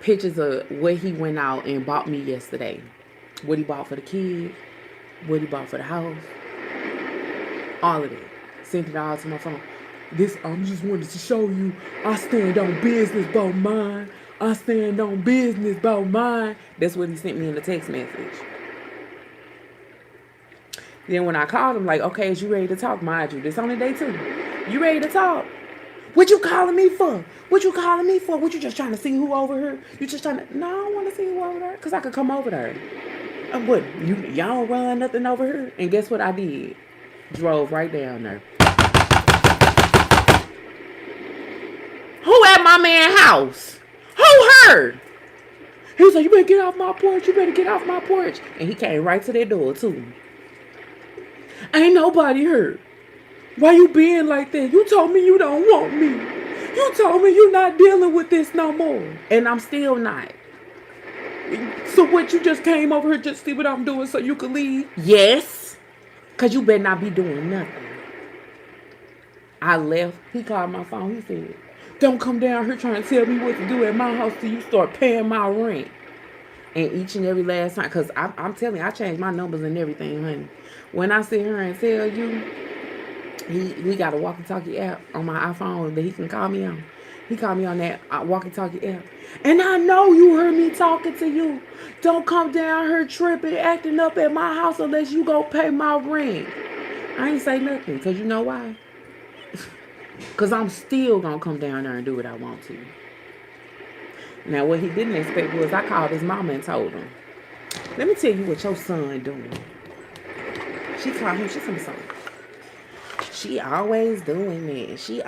pictures of what he went out and bought me yesterday. What he bought for the kids, what he bought for the house, all of it. Sent it all to my phone. I'm just wanted to show you I stand on business about mine. I stand on business about mine. That's what he sent me in the text message. Then when I called him, like, okay, is you ready to talk? Mind you, this only day 2. You ready to talk? What you calling me for? What you calling me for? What you just trying to see who over here? You just trying to, no, I don't want to see who over there. Because I could come over there. What, y'all run nothing over here? And guess what I did? Drove right down there. Who at my man's house? Who heard? He was like, you better get off my porch. You better get off my porch. And he came right to their door, too. Ain't nobody hurt. Why you being like that? You told me you don't want me. You told me you not dealing with this no more. And I'm still not. So what, you just came over here just to see what I'm doing so you could leave? Yes. Because you better not be doing nothing. I left. He called my phone. He said, don't come down here trying to tell me what to do at my house till you start paying my rent. And each and every last time, because I'm telling you, I changed my numbers and everything, honey. When I sit here and tell you, we got a walkie-talkie app on my iPhone that he can call me on. He called me on that walkie-talkie app. And I know you heard me talking to you. Don't come down here tripping, acting up at my house unless you go pay my rent. I ain't say nothing, because you know why? Because I'm still going to come down there and do what I want to. Now, what he didn't expect was I called his mama and told him, let me tell you what your son doing. She called him. She told me something. She always doing that. She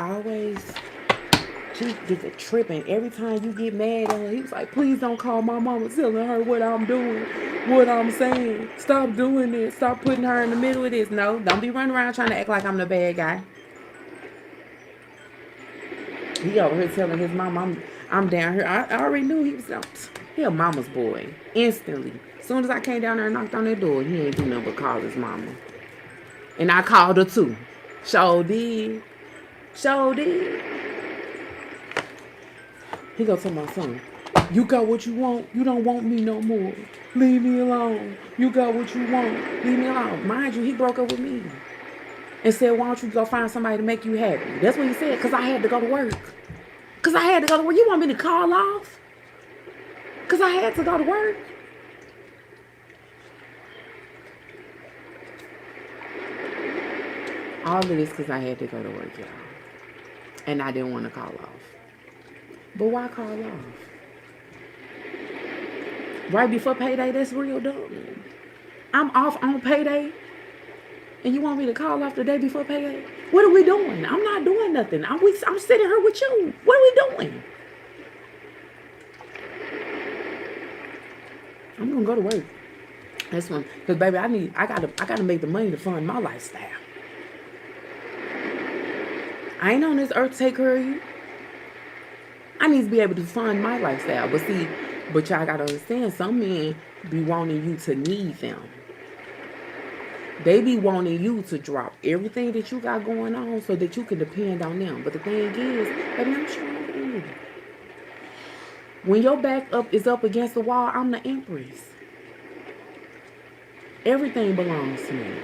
gets a tripping. Every time you get mad at her, he was like, please don't call my mama telling her what I'm doing, what I'm saying. Stop doing this. Stop putting her in the middle of this. No, don't be running around trying to act like I'm the bad guy. He over here telling his mom I'm down here. I already knew he a mama's boy. Instantly. As soon as I came down there and knocked on that door, he ain't do nothing but call his mama. And I called her too. Sure did. He go tell my son, you got what you want. You don't want me no more. Leave me alone. You got what you want. Leave me alone. Mind you, he broke up with me. And said, why don't you go find somebody to make you happy? That's what he said, because I had to go to work. You want me to call off? Because I had to go to work. All of this because I had to go to work, y'all. And I didn't want to call off. But why call off? Right before payday, that's real dumb. I'm off on payday. And you want me to call off the day before payday? What are we doing? I'm not doing nothing. I'm sitting here with you. What are we doing? I'm gonna go to work. That's one. Cause baby, I gotta make the money to fund my lifestyle. I ain't on this earth to take care of you. I need to be able to fund my lifestyle. But y'all gotta understand, some men be wanting you to need them. They be wanting you to drop everything that you got going on so that you can depend on them. But the thing is, baby, I'm stronger than you. When your back is up against the wall, I'm the empress. Everything belongs to me.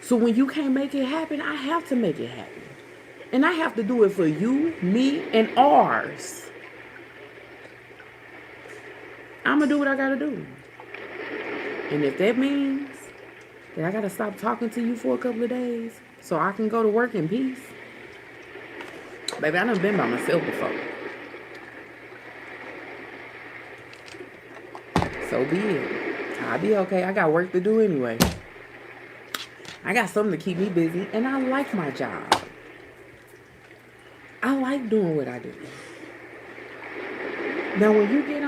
So when you can't make it happen, I have to make it happen. And I have to do it for you, me, and ours. I'm going to do what I got to do. And if that means that I got to stop talking to you for a couple of days so I can go to work in peace. Baby, I done been by myself before. So be it. I'll be okay. I got work to do anyway. I got something to keep me busy, and I like my job. I like doing what I do. Now, when you get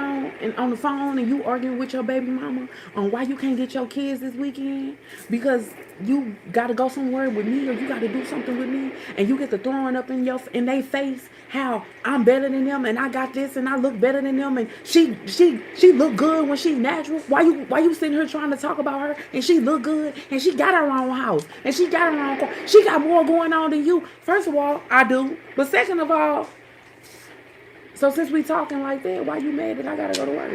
on the phone and you arguing with your baby mama on why you can't get your kids this weekend because you got to go somewhere with me or you got to do something with me, and you get to throwing up in their face how I'm better than them and I got this and I look better than them and she look good when she's natural. Why you sitting here trying to talk about her and she look good and she got her own house and she got her own car. She got more going on than you. First of all, I do. But second of all, so since we talking like that, why you mad that I gotta go to work?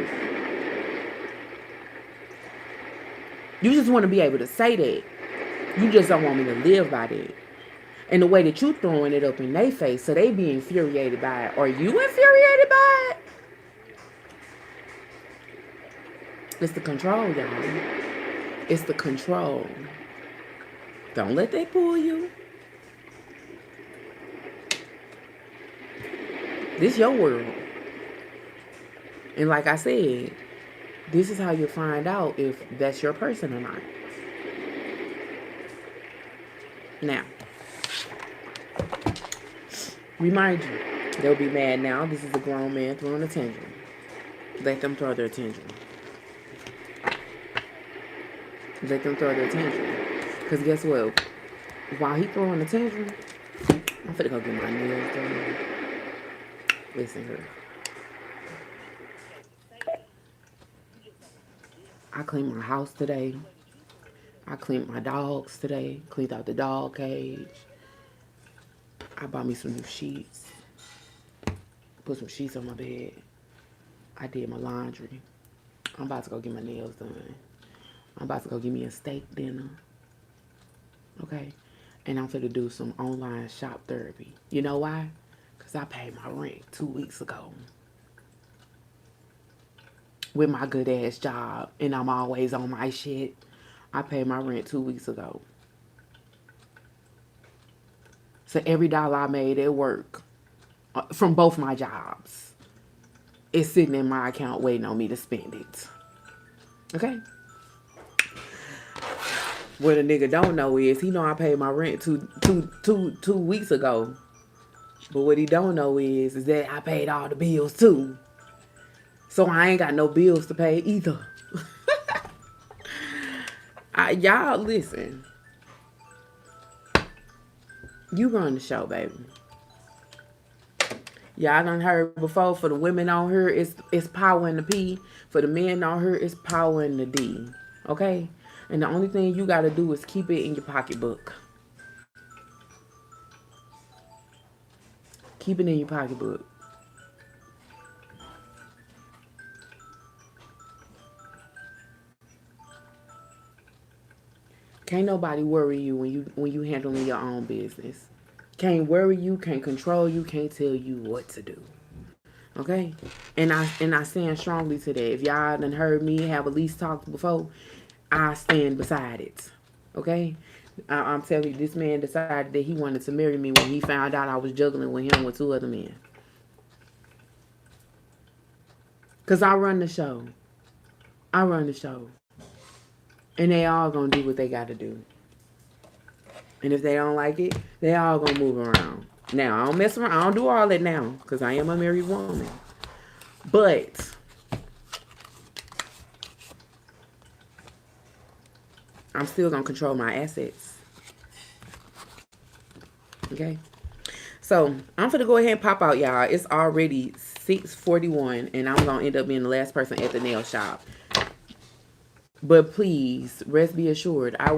You just want to be able to say that. You just don't want me to live by that. And the way that you throwing it up in their face, so they be infuriated by it. Are you infuriated by it? It's the control, y'all. It's the control. Don't let that pull you. This your world. And like I said, this is how you find out if that's your person or not. Now, remind you, they'll be mad now. This is a grown man throwing a tantrum. Let them throw their tantrum. Let them throw their tantrum. Because guess what? While he throwing a tantrum, I'm finna go get my nails done. Listen here. I cleaned my house today. I cleaned my dogs today. Cleaned out the dog cage. I bought me some new sheets. Put some sheets on my bed. I did my laundry. I'm about to go get my nails done. I'm about to go get me a steak dinner. Okay? And I'm finna do some online shop therapy. You know why? Because I paid my rent 2 weeks ago. With my good ass job. And I'm always on my shit. I paid my rent 2 weeks ago. So every dollar I made at work from both my jobs is sitting in my account waiting on me to spend it. Okay? What a nigga don't know is he know I paid my rent two weeks ago. But what he don't know is that I paid all the bills too. So I ain't got no bills to pay either. Y'all listen. You run the show, baby. Y'all done heard before, for the women on here, it's power in the P. For the men on here, it's power in the D. Okay? And the only thing you gotta do is keep it in your pocketbook. Keep it in your pocketbook. Can't nobody worry you when you handling your own business. Can't worry you, can't control you, can't tell you what to do. Okay? And I stand strongly to that. If y'all done heard me have at least talked before, I stand beside it. Okay? I'm telling you, this man decided that he wanted to marry me when he found out I was juggling with him with 2 other men. Because I run the show. I run the show. And they all gonna do what they gotta do. And if they don't like it, they all gonna move around. Now, I don't mess around. I don't do all that now. Because I am a married woman. But I'm still gonna control my assets. Okay? So, I'm gonna go ahead and pop out, y'all. It's already 6:41. And I'm gonna end up being the last person at the nail shop. But please, rest be assured, I